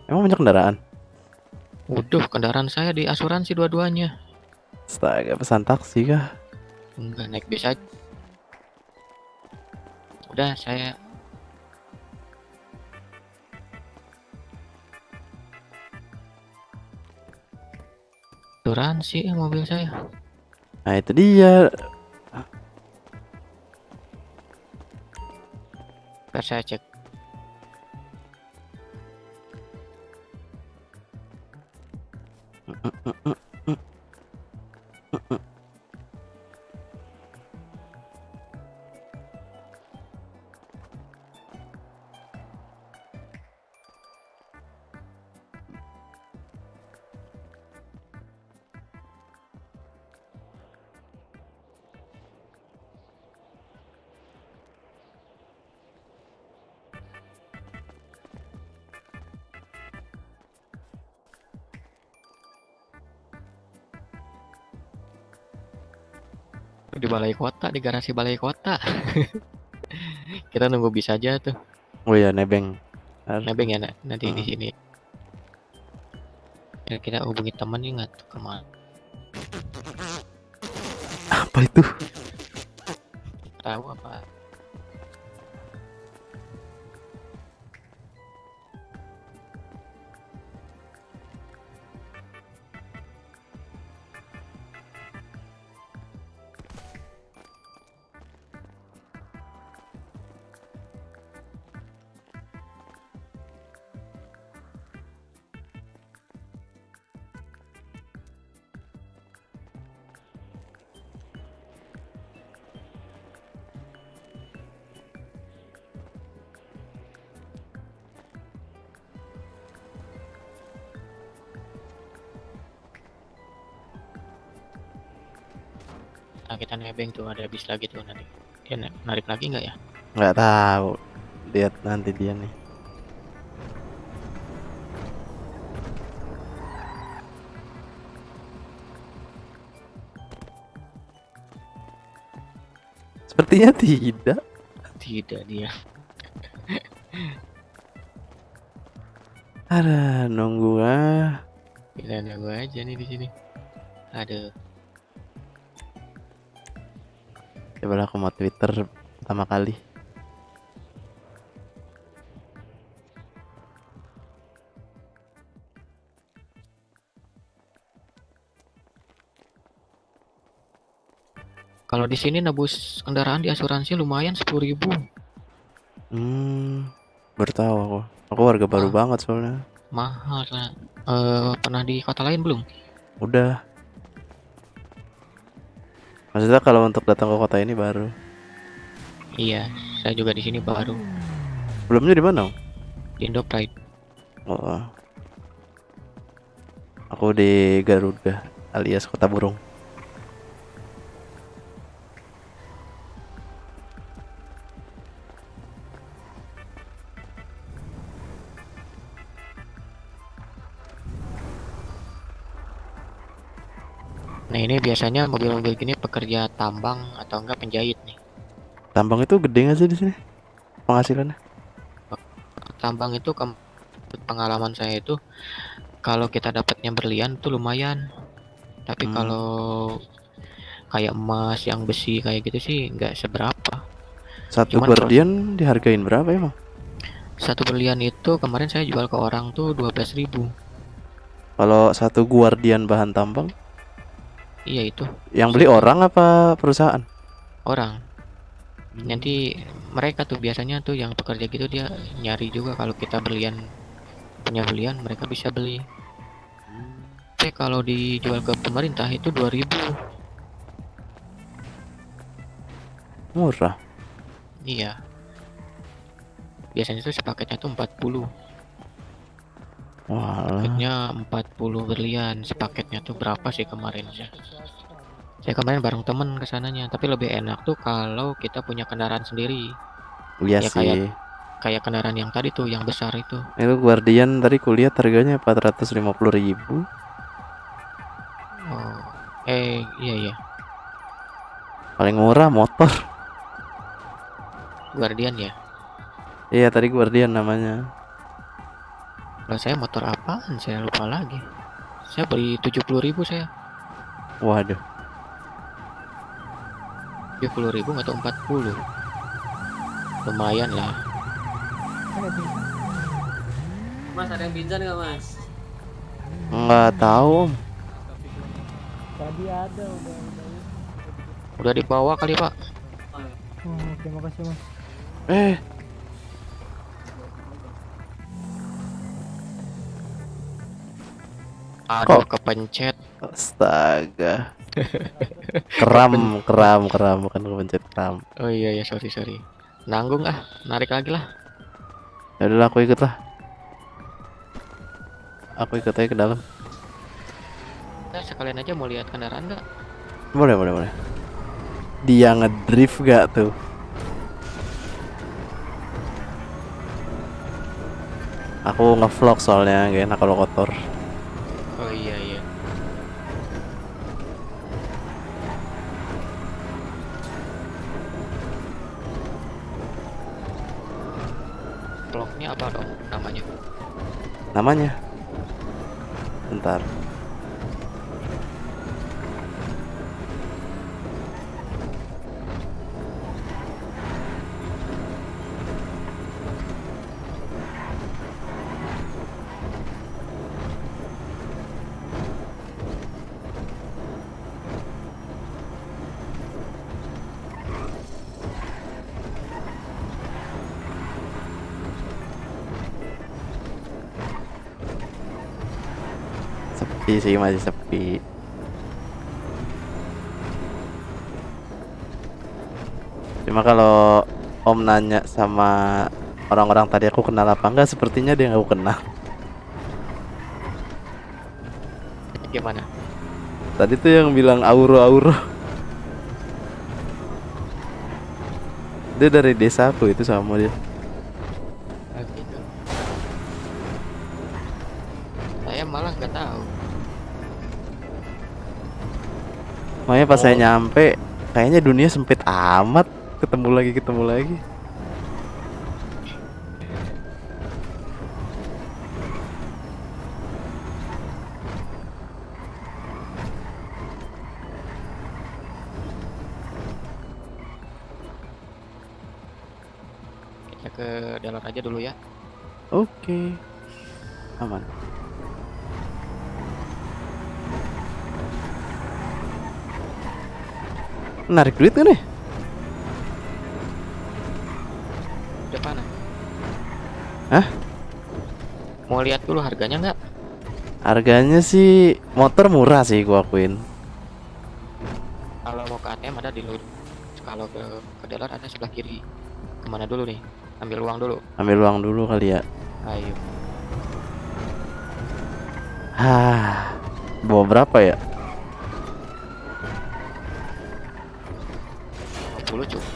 Emang banyak kendaraan? Waduh, kendaraan saya di asuransi dua-duanya. Astaga, pesan taksi kah? Enggak, naik bis aja. Udah, saya asuransi mobil saya. Nah itu dia. Ntar saya cek. Di balai kota, di garasi balai kota. Kita nunggu bis aja tuh. Oh iya, nebeng. Nebeng ya nanti di sini. Ya, kita hubungi teman nih nggak tuh kemana? Apa itu? Tahu apa? Nah, kita nebeng tuh ada bis lagi tuh nanti. Dia narik lagi nggak ya? Nggak tahu. Lihat nanti dia nih. Sepertinya tidak. Tidak dia. Ada nunggu ah. Kita nunggu aja nih di sini. Aduh. Coba aku mau Twitter pertama kali. Kalau di sini nebus kendaraan di asuransi lumayan 10.000. Baru tahu aku. Aku warga baru Ah. banget soalnya. Mahal lah. Pernah di kota lain belum? Udah. Maksudnya kalau untuk datang ke kota ini baru. Iya, saya juga di sini baru. Sebelumnya di mana? Di Indo Pride. Oh. Aku di Garuda alias Kota Burung. Nah ini biasanya mobil-mobil gini pekerja tambang atau enggak penjahit nih. Tambang itu gede nggak sih di sini penghasilannya? Tambang itu pengalaman saya itu kalau kita dapatnya berlian tuh lumayan. Tapi kalau kayak emas yang besi kayak gitu sih nggak seberapa. Satu Cuman berlian dihargain berapa emang? Satu berlian itu kemarin saya jual ke orang tuh 12.000. Kalau satu guardian bahan tambang? Iya itu. Yang beli orang apa perusahaan? Orang. Nanti mereka tuh biasanya tuh yang pekerja gitu dia nyari juga kalau kita berlian punya berlian mereka bisa beli. Tapi kalau dijual ke pemerintah itu 2.000. Murah. Iya. Biasanya tuh sepaketnya tuh 40. Wah. Paketnya 40 berlian. Sepaketnya tuh berapa sih kemarin sih? Saya kemarin bareng temen kesananya, tapi lebih enak tuh kalau kita punya kendaraan sendiri. Iya Ya, sih. Kayak kendaraan yang tadi tuh, yang besar itu. Itu guardian tadi kuliah harganya 450.000. Oh, iya. Paling murah motor. Guardian ya. Iya tadi guardian namanya. Kalau saya motor apaan? Saya lupa lagi. Saya beli 70.000 saya. Waduh. 70.000 atau 40. Lumayan lah. Mas ada yang pinjam nggak mas? Nggak tahu om. Tadi ada Udah dibawa kali pak. oke makasih mas. Aduh kepencet. Astaga. Keram bukan kepencet keram. Oh iya ya sorry. Nanggung narik lagi lah. Ya udah aku ikut lah. Aku ikut aja ke dalam. Nah, sekalian aja mau lihat kendaraan nggak? Boleh. Dia ngedrift gak tuh? Aku ngevlog soalnya gak enak kalau kotor. Oh iya. Vlognya apa dong namanya? Namanya? Bentar. Sepi sih, masih sepi. Cuma kalau om nanya sama orang-orang tadi aku kenal apa enggak, sepertinya dia nggak aku kenal. Gimana? Tadi tuh yang bilang Auro. Dia dari desaku itu sama dia. Gitu. Saya malah nggak tahu. Makanya pas saya nyampe, kayaknya dunia sempit amat. ketemu lagi. Kita ke dalam aja dulu ya. Oke. Aman. Narik duit kan nih? Depan. Hah? Mau lihat dulu harganya nggak? Harganya sih motor murah sih gua akuin. Kalau mau ke ATM ada di lurus. Kalau ke dealer ada sebelah kiri. Kemana dulu nih? Ambil uang dulu. Ambil uang dulu kali ya. Ayo. Bawa berapa ya? 50 cukup.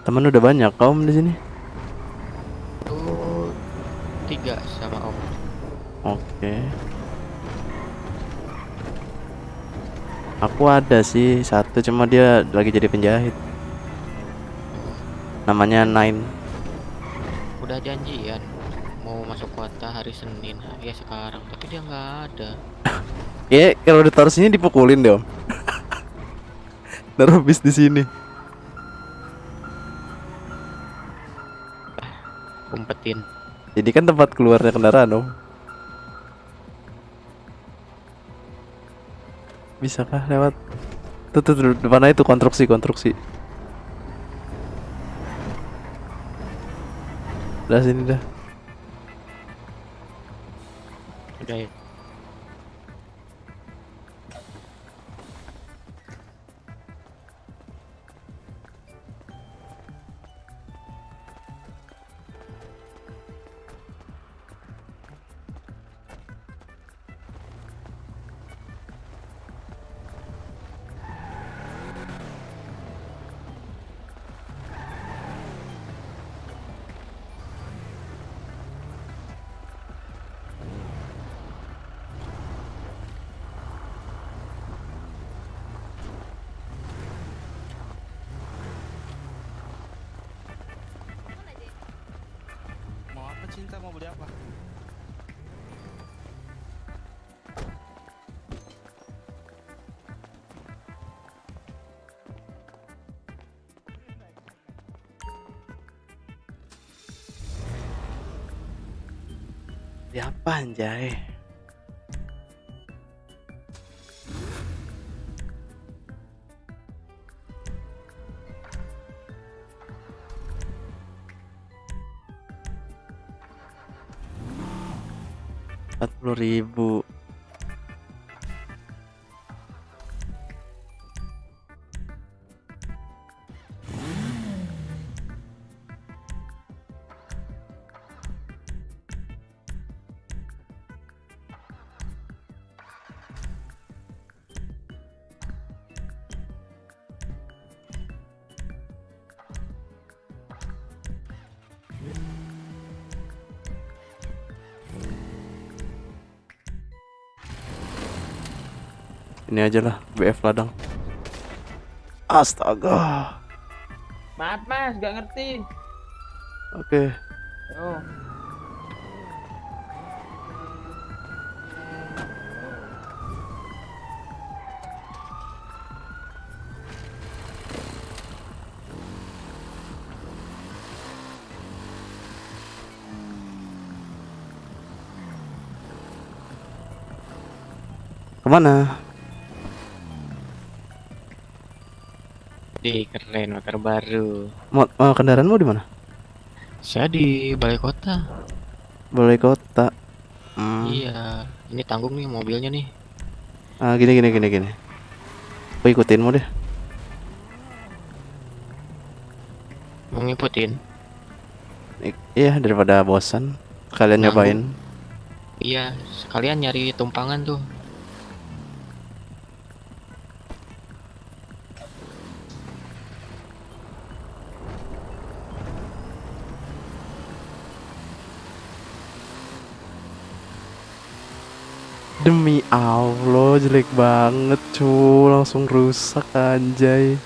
Temen udah banyak kaum di sini. Tuh 3 sama Om. Oke. Aku ada sih satu, cuma dia lagi jadi penjahit. Namanya Nine. Udah janjian mau masuk kota hari Senin ya sekarang, tapi dia nggak ada. Kalau ditaruh sini dipukulin deh Om. Taruh bis di sini. Umpetin. Jadi kan tempat keluarnya kendaraan Om. Bisakah lewat? Tuh depan aja tuh konstruksi. Udah sini dah. Udah ya. Mau apa Cinta? Mau beli apa? Ya apa anjay? Rp40.000. Ini aja lah, BF ladang. Astaga. Maaf mas, gak ngerti. Oke. Oh. Kemana? Keren motor baru. Kendaraanmu di mana? Saya di balai kota. Balai kota. Iya, ini tanggung nih mobilnya nih. Gini. Aku ikutinmu deh. Mau ngikutin. Iya, daripada bosan. Kalian Ganggu. nyobain. Iya, sekalian nyari tumpangan tuh. Demi Allah, jelek banget cu, langsung rusak anjay.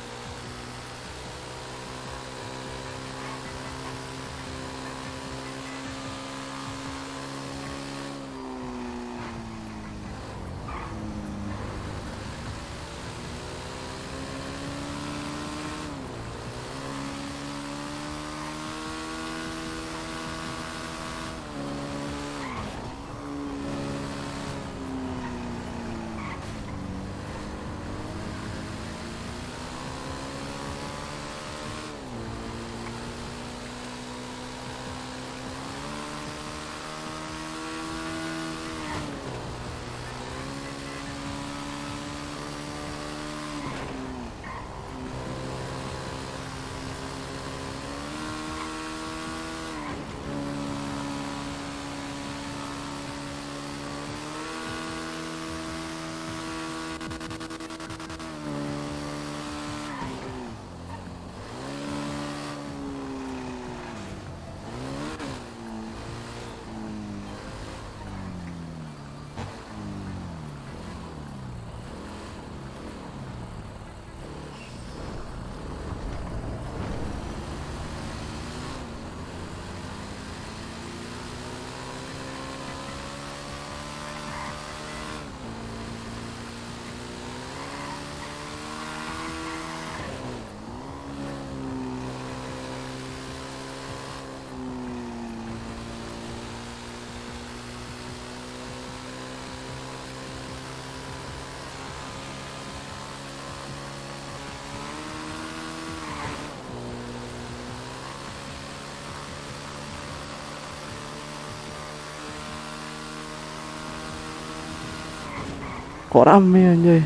Kok rame anjay.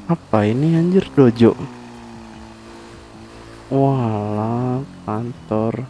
Apa ini anjir, dojo? Walah, kantor.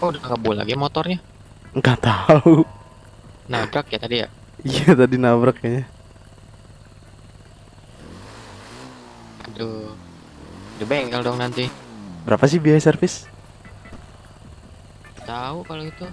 Kok udah ngebul lagi motornya? Nggak tahu. Nabrak ya tadi ya? Iya tadi nabrak kayaknya. Aduh. Di bengkel dong nanti. Berapa sih biaya servis? Tahu kalau itu.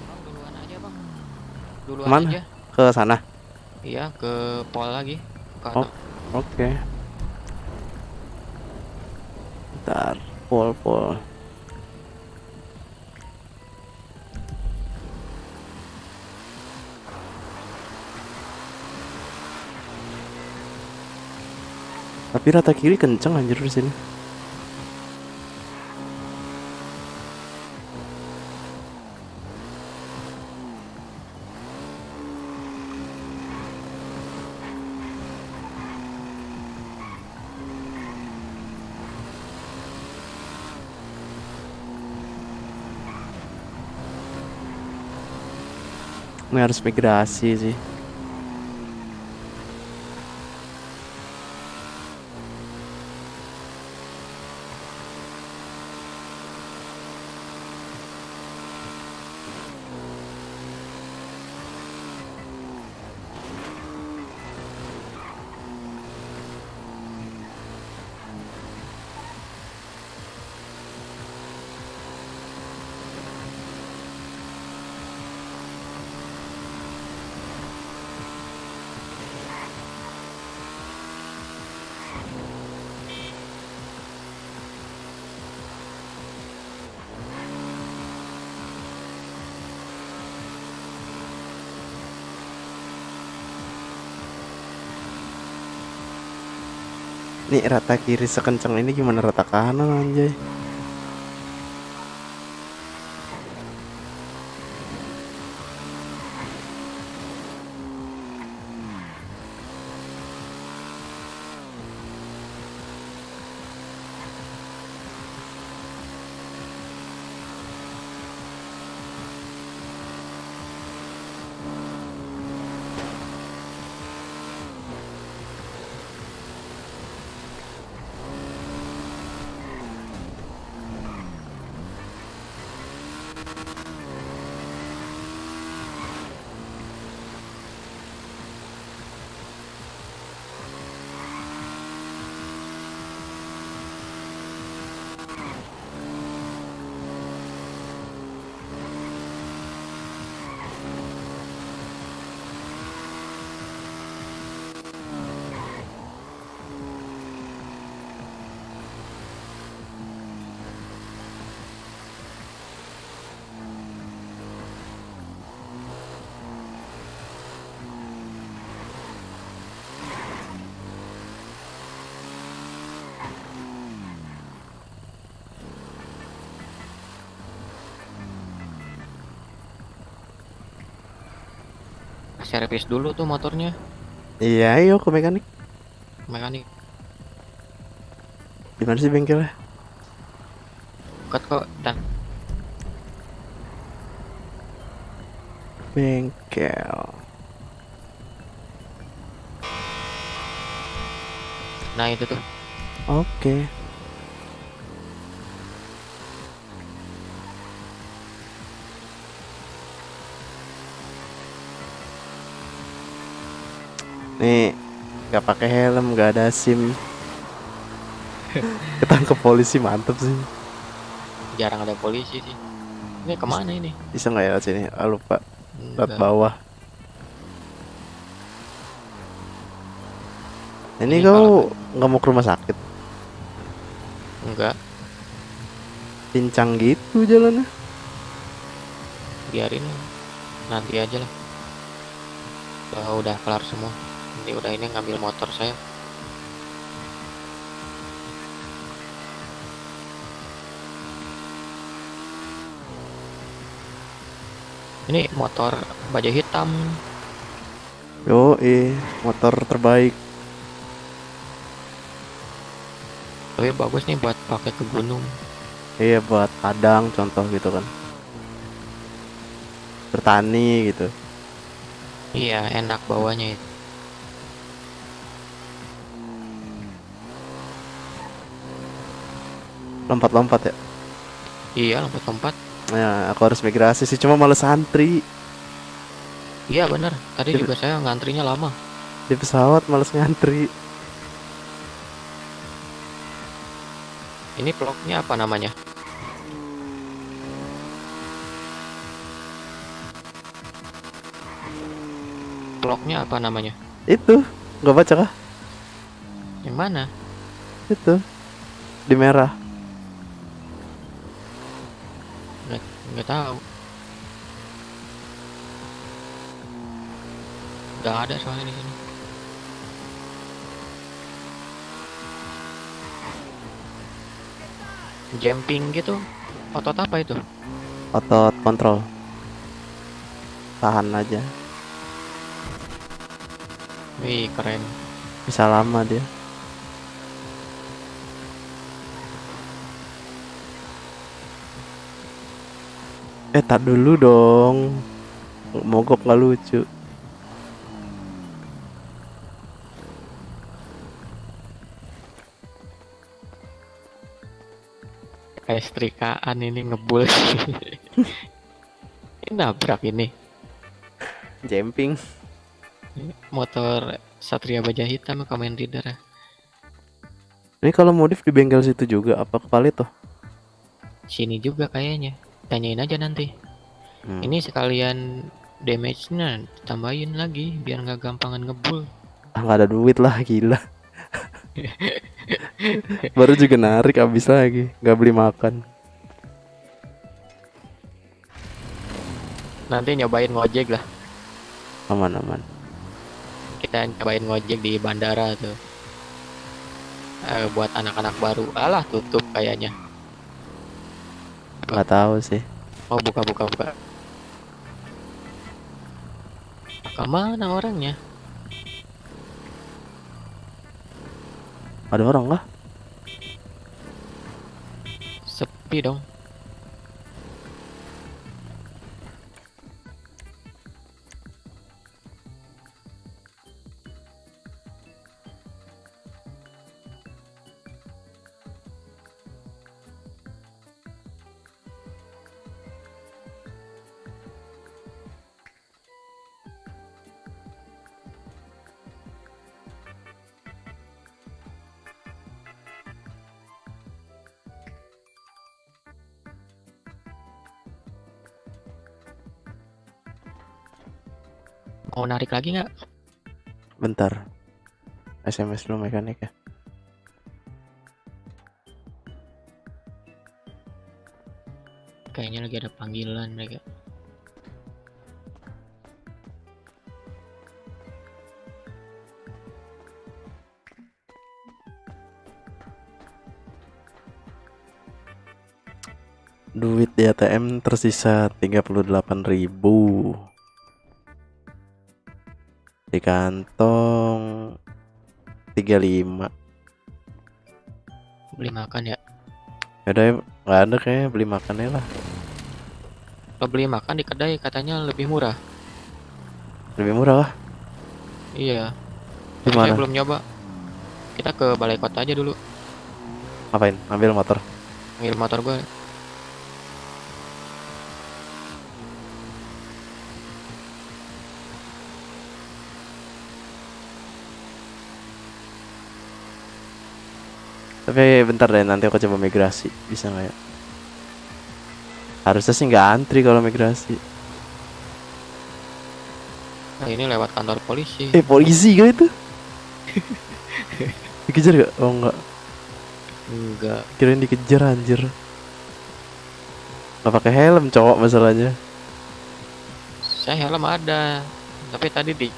Bang, duluan aja bang. Duluan Kemana? aja. Ke sana. Iya, ke pol lagi. Ke Oh. Oke. Ntar pol. Tapi rata kiri kenceng anjir di sini. Ini harus migrasi sih. Nih rata kiri sekencang ini gimana rata kanan anjay. Servis dulu tuh motornya. Iya, ayo ke mekanik. Mekanik. Di mana sih bengkelnya? Dekat kok. Dan Bengkel. nah itu tuh. Oke. Nih, nggak pakai helm, nggak ada SIM. Ketangkep polisi mantep sih. Jarang ada polisi sih. Ini kemana ini? Bisa nggak ya lewat sini? Ah, lupa. Lewat Enggak. bawah. Ini Ini kau nggak mau ke rumah sakit? Enggak, Pincang gitu jalannya. biarin nanti aja lah. Udah kelar semua. Nanti udah ini ngambil motor saya. Ini motor baja hitam. Yo, motor terbaik. Tapi bagus nih buat pakai ke gunung. Iya, buat Padang contoh gitu kan. Bertani gitu. Iya, enak bawanya itu. Lompat-lompat ya. Iya, lompat-lompat. Nah, aku harus migrasi sih, cuma males antri. Iya bener, tadi Iya. juga saya ngantrinya lama. Di pesawat males ngantri. Ini vlognya apa namanya? Vlognya apa namanya? Itu, nggak baca kah? Yang mana? Itu. Di merah. Nggak tahu. Nggak ada soalnya di sini. Jumping gitu. Otot apa itu? Otot kontrol. Tahan aja. Wih, keren. Bisa lama dia. Tak dulu dong. Mogok nggak lucu. Kayak setrikaan ini ngebul. Ini nabrak ini. Jumping. Motor Satria Baja Hitam Kamen Rider. Ini kalau modif di bengkel situ juga apa kepala tuh? Sini juga kayaknya. Tanyain aja nanti. Ini sekalian damage-nya tambahin lagi biar nggak gampangan ngebul. Nggak ada duit lah, gila. Baru juga narik habis lagi, nggak beli makan. Nanti nyobain ngojek lah. Aman-aman. Kita nyobain ngojek di bandara tuh. Buat anak-anak baru. Alah, tutup kayaknya. Nggak tahu sih. Oh, buka. Kemana orangnya? Ada orang nggak? Sepi dong. Mau narik lagi nggak? Bentar. SMS dulu mekanik ya. Kayaknya lagi ada panggilan mereka. Duit di ATM tersisa 38.000. Di kantong 35. Beli makan ya. Yaudah ya, nggak ada kayaknya, beli makannya lah. Kalau beli makan di kedai katanya lebih murah. Lebih murah lah. Iya. Di Tapi saya mana? belum nyoba. Kita ke balai kota aja dulu. Ngapain? Ambil motor. Ngambil motor gua. Tapi bentar deh, nanti aku coba migrasi. Bisa nggak ya? Harusnya sih nggak antri kalau migrasi. Nah, ini lewat kantor polisi. Polisi gak itu? Dikejar gak? Oh enggak. Enggak. Kirain dikejar anjir. Nggak pakai helm cowok masalahnya. Saya helm ada, tapi tadi di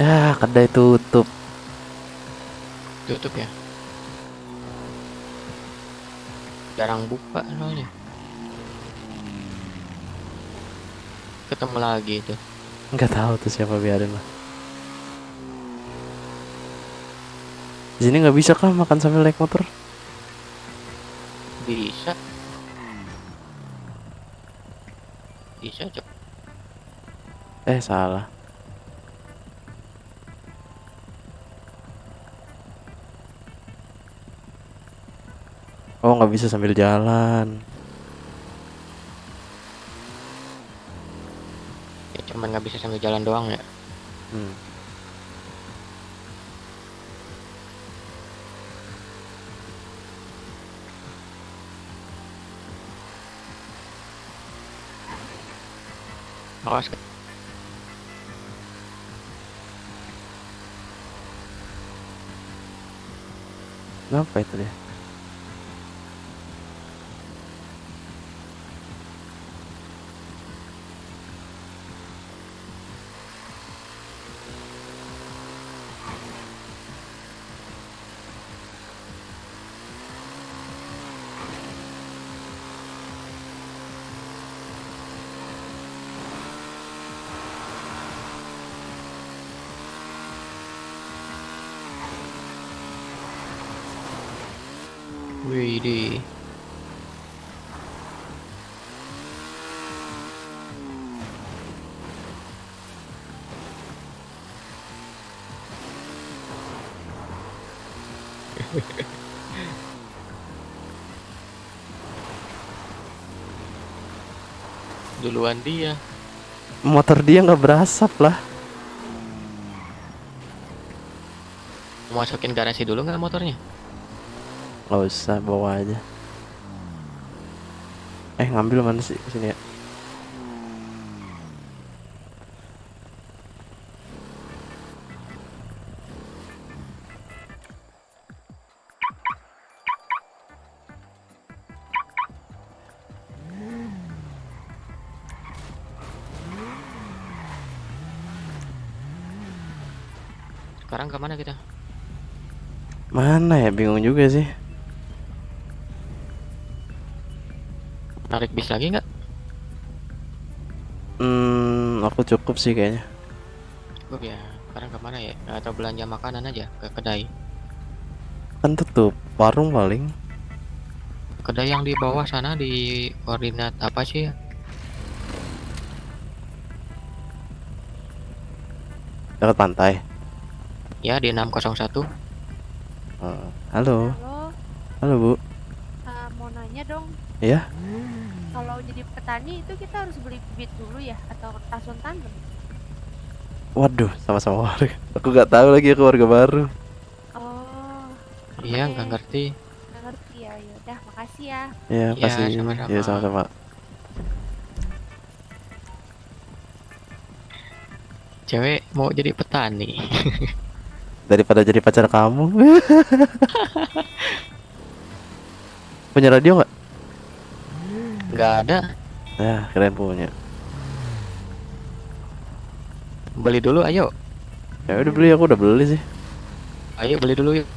Ya, kedai tutup. tutup ya. Jarang buka soalnya. Ketemu lagi itu. Nggak tahu tuh siapa, biarin lah. Di sini nggak bisa kah makan sambil naik motor? Bisa. Bisa, Cok. Salah. Oh, nggak bisa sambil jalan. Ya, cuman nggak bisa sambil jalan doang ya. Hmm. Awas. Kenapa itu dia? Widih. Duluan dia. Motor dia nggak berasap lah. Mau masukin garasi dulu nggak motornya? Nggak usah, bawa aja. Ngambil mana sih? Sini ya. Sekarang kemana kita? Mana ya? Bingung juga sih. Narik bis lagi nggak? Aku cukup sih kayaknya. Cukup ya. Sekarang kemana ya? Atau belanja makanan aja ke kedai? Kan tutup warung paling. Kedai yang di bawah sana di koordinat apa sih ya? Dekat pantai. Ya di 601. Halo. Halo, Halo, Bu. mau nanya dong, Iya? kalau jadi petani itu kita harus beli bibit dulu ya atau langsung tanam? Waduh, sama-sama warga. Aku nggak tahu lagi, aku warga baru. Oh, Iya, oke. nggak ngerti. Nggak ngerti ya, yaudah makasih ya. Ya, Iya, kasih. sama-sama. Ya, sama-sama. Cewek mau jadi petani. Daripada jadi pacar kamu. Punya radio nggak? Nggak ada. Ya, keren punya. Beli dulu ayo. Ya udah beli, aku udah beli sih. Ayo beli dulu yuk.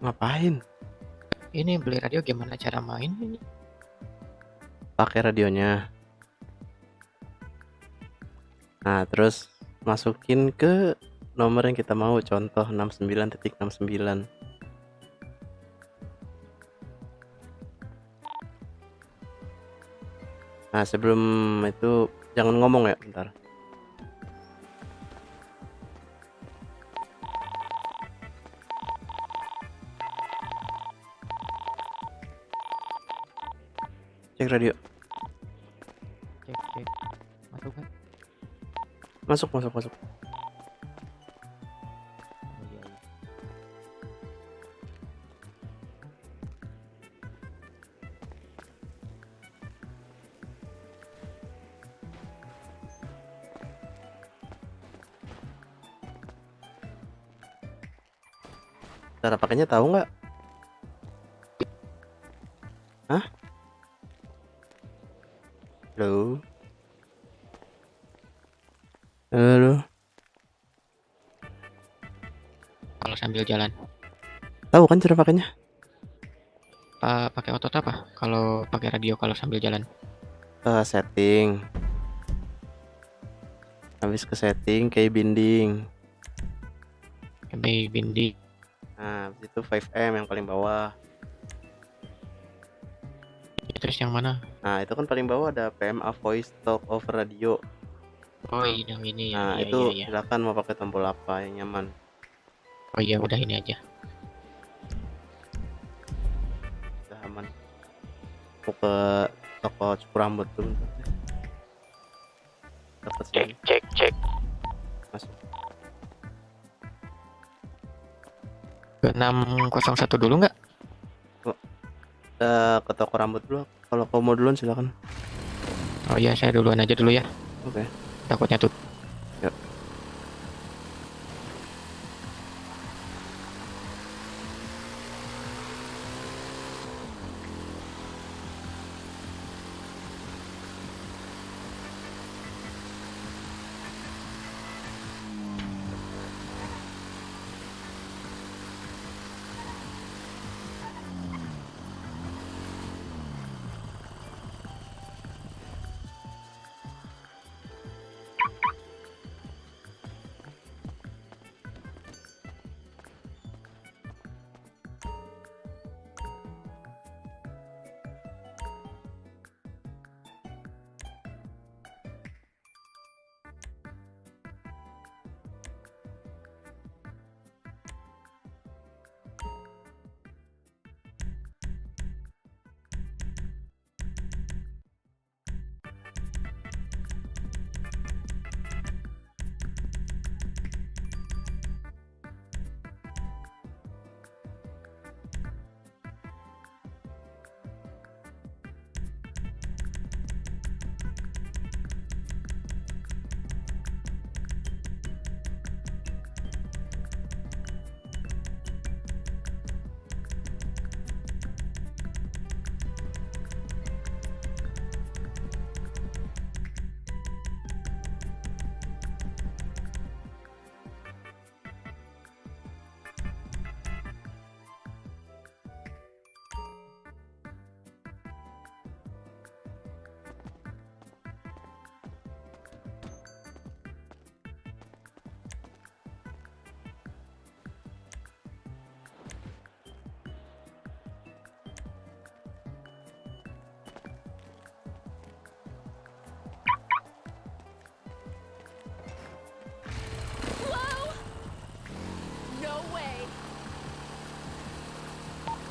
Ngapain? Ini beli radio gimana cara main ini? Pakai radionya. Nah, terus masukin ke nomor yang kita mau, contoh 69.69. Nah, sebelum itu jangan ngomong ya, bentar. Cek radio. Cek. Masuk kan? Masuk. Oh, iya. Cara pakainya tahu nggak? Hah? Halo? Halo? Kalau sambil jalan. Tahu kan cara pakainya? Pakai otot apa? Kalau pakai radio kalau sambil jalan. Setting. Habis ke setting kayak binding. Bindi. Nah, habis itu 5M yang paling bawah. Terus yang mana? Nah, itu kan paling bawah ada PMA voice talk over radio. Oh, yang ini ya. Nah, Iya, itu iya. silakan mau pakai tombol apa yang nyaman. Oh iya, udah ini aja. Udah aman. Mau ke toko cukur rambut tuh. Dapat sini. Cek. Masuk. Ke 601 dulu nggak? Ke toko rambut dulu. Kalau kamu mau duluan silakan. Oh iya, saya duluan aja dulu ya. Oke. Takutnya tuh. Yuk.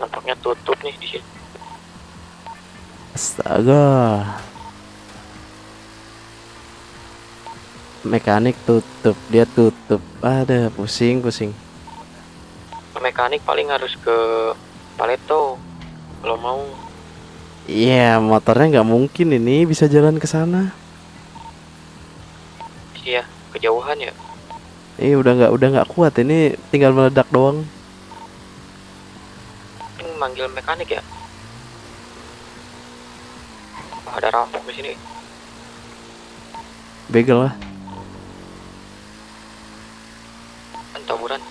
Nampaknya tutup nih di sini. Astaga. Mekanik tutup, dia tutup. Ada pusing. Mekanik paling harus ke Paleto kalau mau. Iya, motornya nggak mungkin ini bisa jalan ke sana. Iya, kejauhan ya. Udah nggak kuat ini, tinggal meledak doang. Ini manggil mekanik ya. Ada rampok di sini. Begal lah. Kan tawuran.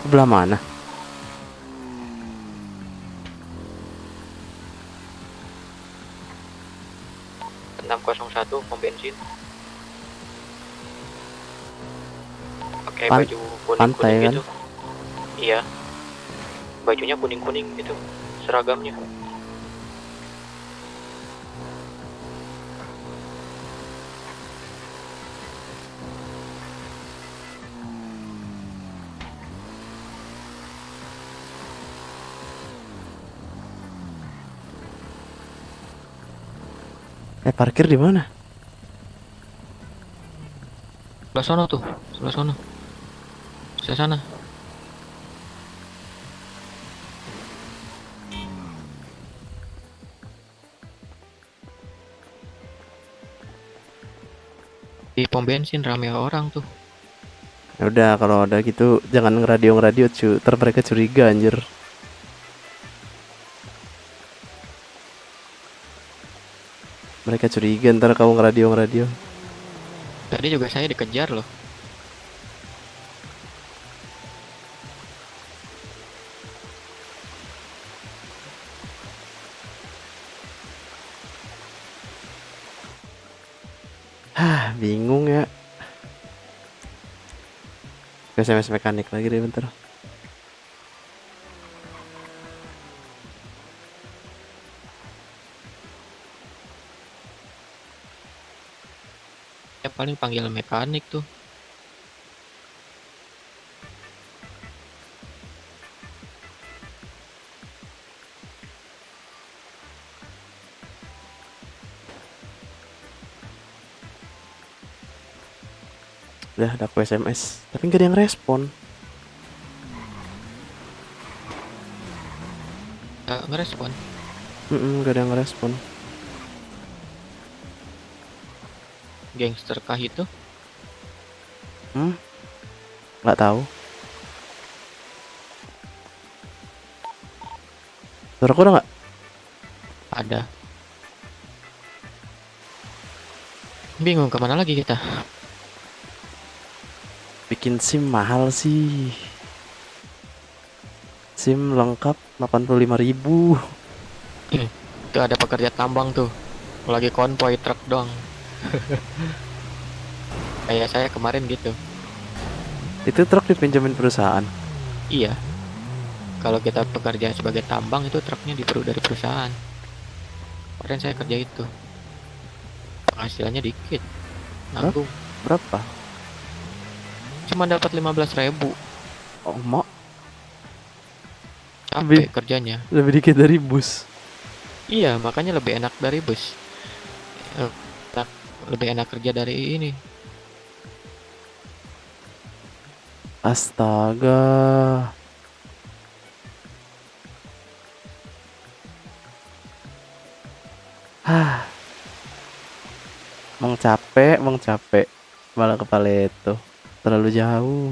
Sebelah mana? satu pom bensin. Pakai Pan- baju kuning pantai kan? gitu. Iya. Bajunya kuning gitu. Seragamnya. Parkir di mana? Sebelah sono tuh, sebelah sono. Sebelah sana. Di pom bensin rame orang tuh. Ya udah kalau ada gitu jangan ngeradio cu, ntar mereka curiga anjir. Mereka curiga ntar kamu ngeradio. Tadi juga saya dikejar loh. Bingung ya. SMS mekanik lagi deh bentar. Ya paling panggil mekanik tuh. Udah ada aku SMS, tapi nggak ada yang respon. Ngerespon. Nggak ada yang ngerespon. Gangster kah itu? Nggak tahu. Suaraku udah nggak? Ada. Bingung kemana lagi kita? Bikin SIM mahal sih. SIM lengkap 85.000. Itu ada pekerja tambang tuh. Lagi konvoy truk doang. Kayak saya kemarin gitu. Itu truk dipinjemin perusahaan. Iya. Kalau kita pekerja sebagai tambang itu truknya dari perusahaan. Kemarin saya kerja itu. Penghasilannya dikit. Nanggung. Berapa? Cuma dapat 15.000. Oh, mak. Capek kerjanya. Lebih dikit dari bus. Iya, makanya lebih enak dari bus. Lebih enak kerja dari ini. Astaga. Emang capek. Malah kepala itu terlalu jauh.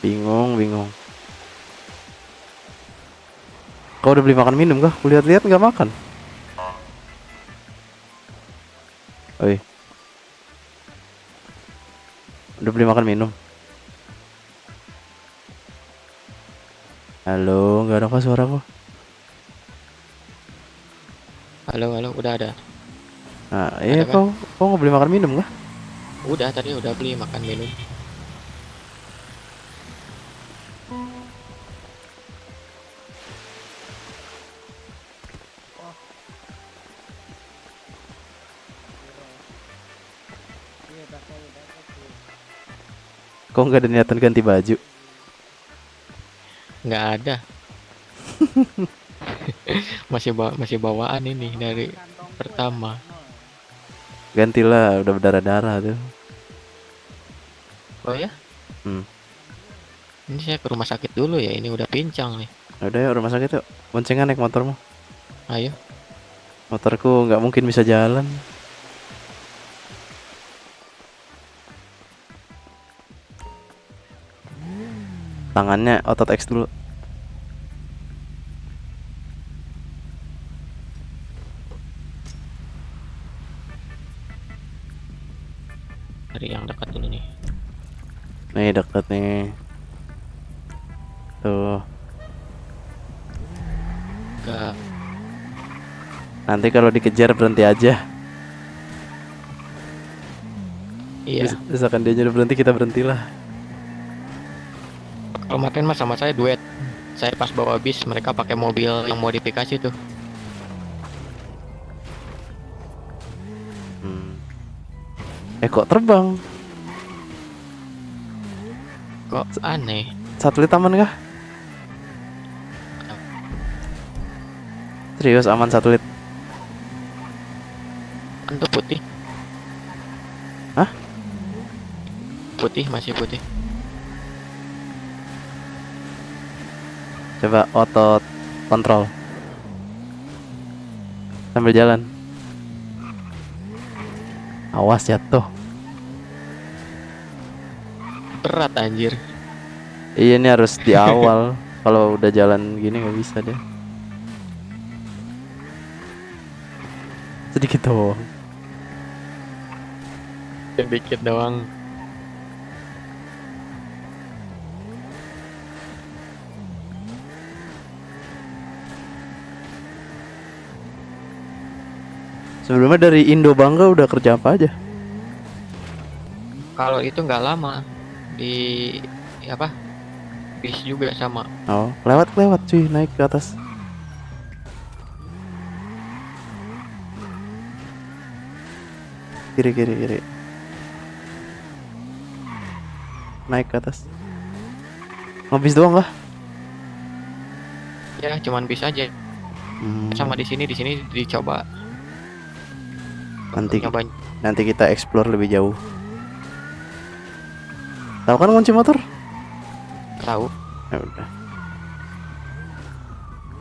Bingung. Kau udah beli makan minum kah? Kulihat-lihat nggak makan. Oi. Udah beli makan minum. Halo, nggak ada kok suaraku. Halo, udah ada. Nah, iya kau nggak beli makan minum kah? Udah tadi udah beli makan minum. Kok nggak ada niatan ganti baju? Nggak ada. masih bawaan ini dari pertama. Gantilah, udah berdarah-darah tuh. Oh ya? Hmm. Ini saya ke rumah sakit dulu ya, ini udah pincang nih. Udah ya rumah sakit yuk. Boncengan naik motormu. Ayo. Motorku nggak mungkin bisa jalan. Tangannya otot X dulu. Dari yang dekat dulu nih. Nih deket nih. Tuh. Enggak. Nanti kalau dikejar berhenti aja. Iya. Misalkan dia nyuruh berhenti, kita berhentilah. Kalau kemarin mas sama saya duet. Saya pas bawa bis, mereka pakai mobil yang modifikasi tuh. Kok terbang? Kok aneh? Satelit aman kah? Serius aman satelit? Untuk putih. Hah? Putih, masih putih. Coba otot kontrol sambil jalan. Awas jatuh. Berat anjir. Iya ini harus di awal. Kalau udah jalan gini nggak bisa deh. Sedikit doang. Sedikit doang. Sebelumnya dari Indo Bangga udah kerja apa aja? Kalau itu nggak lama di apa? Bis juga sama. Oh, lewat cuy, naik ke atas. Kiri. Naik ke atas. Ngebis doang kah? Ya, cuman bis aja. Sama di sini dicoba. Nyobain. Nanti kita explore lebih jauh. Tahu kan kunci motor? Tahu. Ya udah.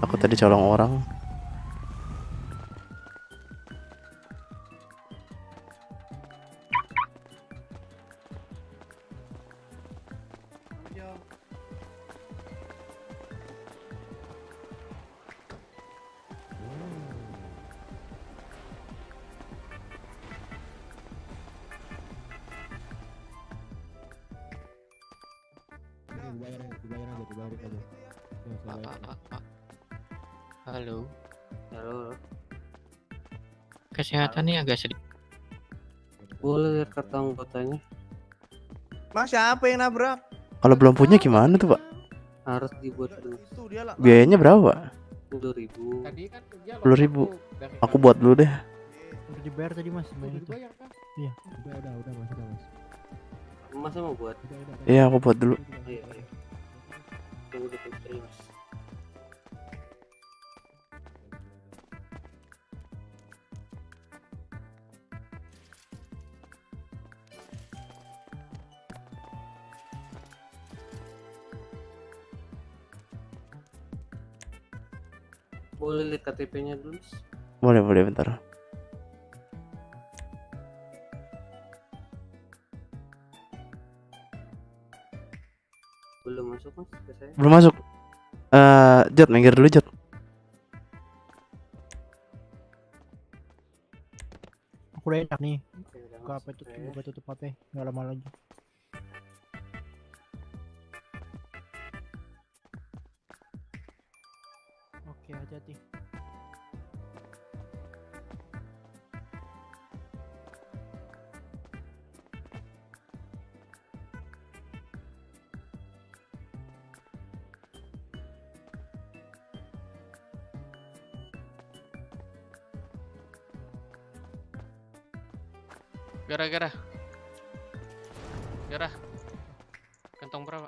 Aku tadi colong orang. Pak. Halo. Halo. Kesehatannya agak sedikit. Boleh lihat kartu anggotanya? Mas siapa yang nabrak? Kalau belum punya gimana tuh, Pak? Harus dibuat dulu. Biayanya berapa? 10.000. 10.000. Aku buat dulu deh. Udah dibayar tadi mas. Iya. Udah mas. Mas mau buat? Iya, aku buat dulu. Ayo. Tunggu dulu mas. Boleh lihat KTP-nya dulu? Boleh bentar. Belum masuk mas ke saya? Belum masuk. Jod, minggir dulu Jod. Aku udah enak nih. Buka tutup HP. Nggak lama lagi. Oke, hati-hati. Gara-gara. Kantong berapa?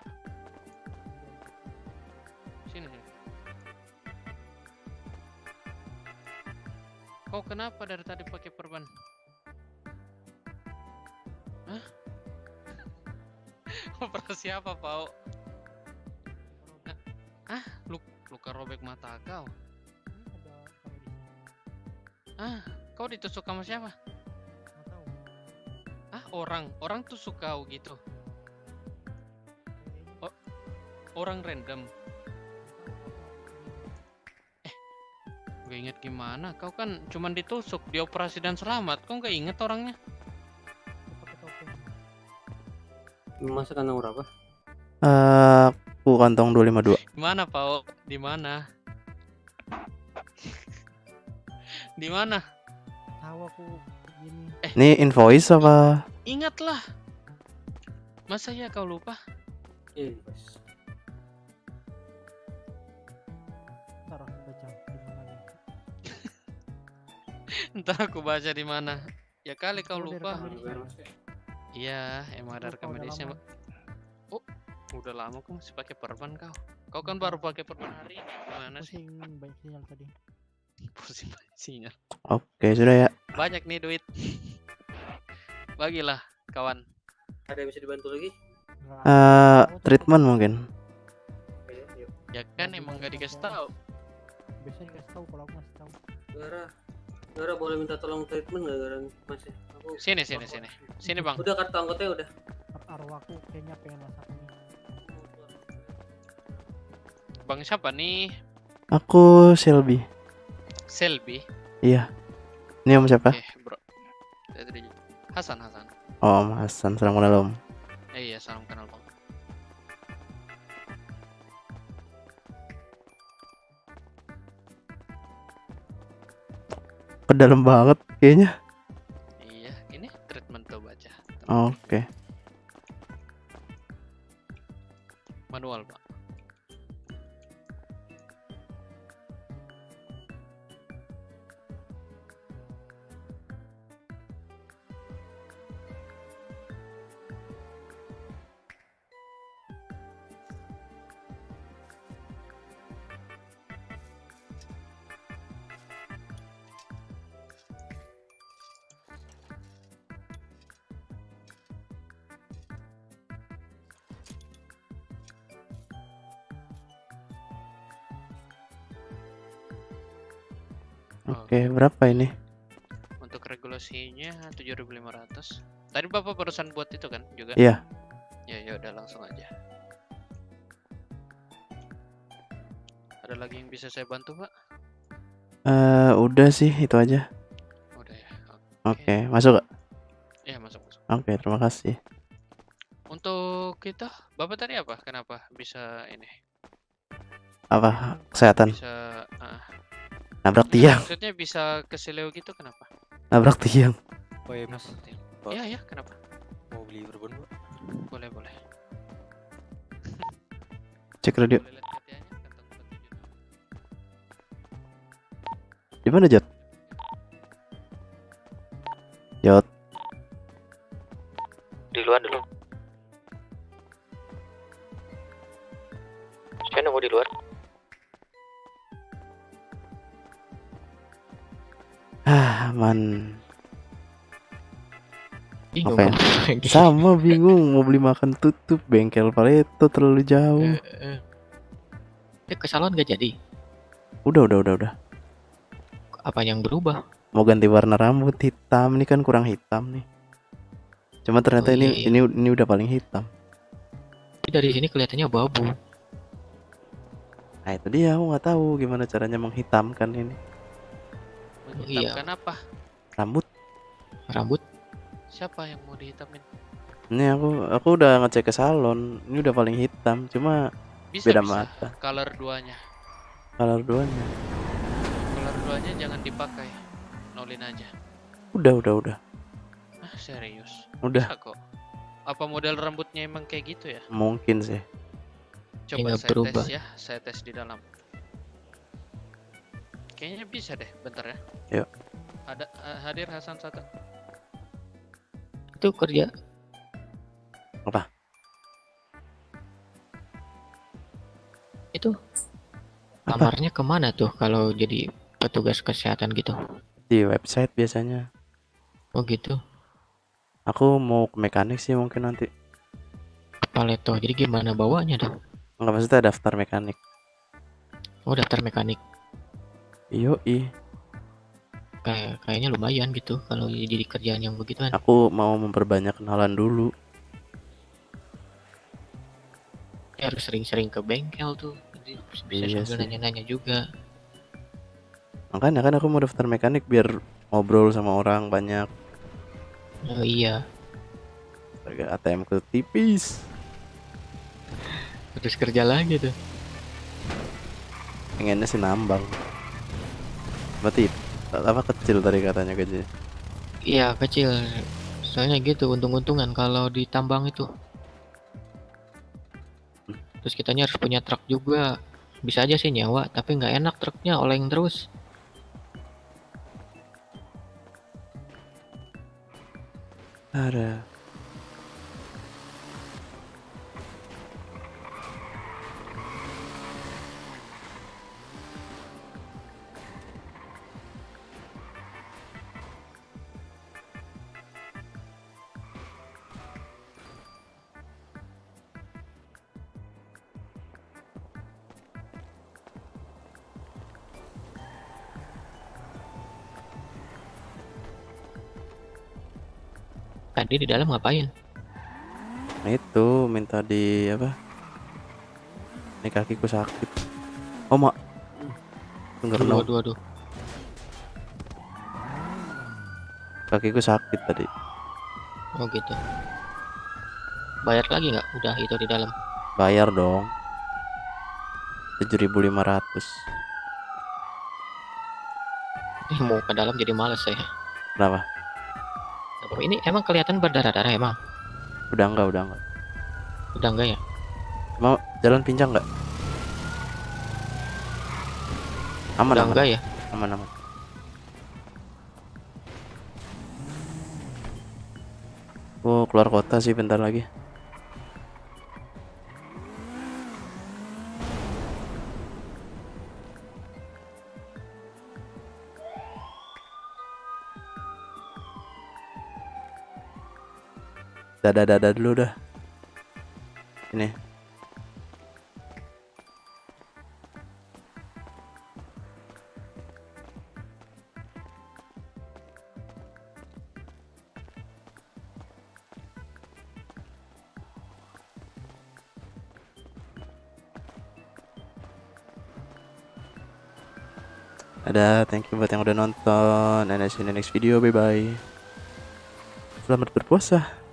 Sini. Kau kenapa dari tadi pakai perban? Hah? Operasi apa, Pau? Ah, luka robek mata kau. Ah, kau ditusuk sama siapa? Nggak tahu. Ah, orang tusuk kau gitu. Orang random. Gak inget gimana? Kau kan cuman ditusuk, dioperasi dan selamat. Kau gak inget orangnya? Dia pakai topeng. Masa kandang berapa? Aku kantong 252. Gimana, Pau? Di mana? Di mana? Tahu aku gini. Ini invoice apa? Ingatlah. Masa ya kau lupa? Iya, Bos. Ntar aku baca di mana nih. Entah aku baca di mana. Ya kali kau Kalau lupa. direkam medisnya. Iya, emang ada Lupa rekam udah medisnya. lama. Oh, udah lama kok masih pakai perban kau. Kau kan baru pakai perban hari ini. Gimana sih? Pusing banyak sinyal tadi. Pusing banget sinyal. Oke, sudah ya. Banyak nih duit. Bagilah, kawan. Ada yang bisa dibantu lagi? Nggak Eh, tahu tuh. treatment mungkin. Oke, yuk. Ya kan emang gak dikasih tahu. Biasanya dikasih tahu kalau aku masih tahu. Gara boleh minta tolong treatment nggak Gara? Masih. Sini. Sini, Bang. Udah kartu anggotanya udah. Arwahku kayaknya pengen masak ini. Bang siapa nih? Aku Shelby. Selby. Iya. Ini om siapa? Oke, bro. Hasan. Oh, Om Hasan. Salam kenal Om. Iya, salam kenal, Bang. Pedalam banget kayaknya. Iya, ini treatment tuh baca. Oke. Manual, Pak. Oke, berapa ini? Untuk regulasinya 7.500. Tadi Bapak barusan buat itu kan juga? Iya. Ya udah langsung aja. Ada lagi yang bisa saya bantu, Pak? Udah sih itu aja. Udah ya. Oke, masuk gak? Iya, masuk. Oke, terima kasih. Untuk kita, Bapak tadi apa? Kenapa bisa ini? Apa? Kesehatan. Bisa Nabrak tiang. maksudnya bisa keseleo gitu kenapa? Nabrak tiang. Oh iya mas, Pak. Iya, kenapa? Mau beli perban Pak? Boleh. Cek radio. Boleh lihat KTA-nya, kantong 47. Di mana, Jot? Jot. Di luar dulu. Saya nunggu di luar. Man. Bingung. Apa ya? Sama bingung mau beli makan tutup bengkel Paleto terlalu jauh. Ke salon gak jadi? Udah. Apa yang berubah? Mau ganti warna rambut hitam, ini kan kurang hitam nih. Cuma ternyata Oh, iya. ini udah paling hitam. Tapi dari sini kelihatannya abu-abu. Nah itu dia, aku nggak tahu gimana caranya menghitamkan ini Menghitamkan apa? rambut. Siapa yang mau dihitamin? Ini aku udah ngecek ke salon, ini udah paling hitam, cuma Bisa. beda mata. Color 2-nya. Color 2-nya. Color 2-nya jangan dipakai. Nolin aja. Udah. Ah, serius? Udah. Bisa kok. Apa model rambutnya emang kayak gitu ya? Mungkin sih. Coba Nggak saya berubah. tes ya, saya tes di dalam. Kayaknya bisa deh, bentar ya. Yuk. Ada hadir Hasan 1. Itu kerja. Apa? Itu Apa? kamarnya kemana tuh kalau jadi petugas kesehatan gitu? Di di website biasanya. Oh gitu. Aku mau ke mekanik sih mungkin nanti. Paleto. Jadi gimana bawanya tuh? Nggak, maksudnya daftar mekanik. Oh daftar mekanik. Yoi. Kayaknya lumayan gitu kalau jadi kerjaan yang begituan. Aku mau memperbanyak kenalan dulu. Harus sering-sering ke bengkel tuh. Jadi bisa Iya sambil sih. nanya-nanya juga. Makanya kan aku mau daftar mekanik biar ngobrol sama orang banyak. Oh iya. Harga ATM ku tipis. Terus kerja lagi tuh. Pengennya sih nambang. Berarti apa kecil tadi katanya gajinya? Iya kecil. Soalnya gitu untung-untungan kalau ditambang itu. Terus kitanya harus punya truk juga. Bisa aja sih nyawa, tapi nggak enak truknya oleng terus. Ada. Tadi di dalam ngapain? Nah itu minta di apa? Ini kakiku sakit. Oh mak. Enggak no. Aduh. Kakiku sakit tadi. Oh gitu. Bayar lagi nggak? Udah itu di dalam. Bayar dong. 7.500. Mau ke dalam jadi males saya. Kenapa? Ini emang kelihatan berdarah-darah emang? Udah enggak. Udah enggak ya? Mau jalan pincang enggak? Aman, Udah aman. enggak ya? Aman. Oh, keluar kota sih bentar lagi. Dadah dulu dah. Ini. Ada, thank you buat yang udah nonton. And I see you in the next video. Bye bye. Selamat berpuasa.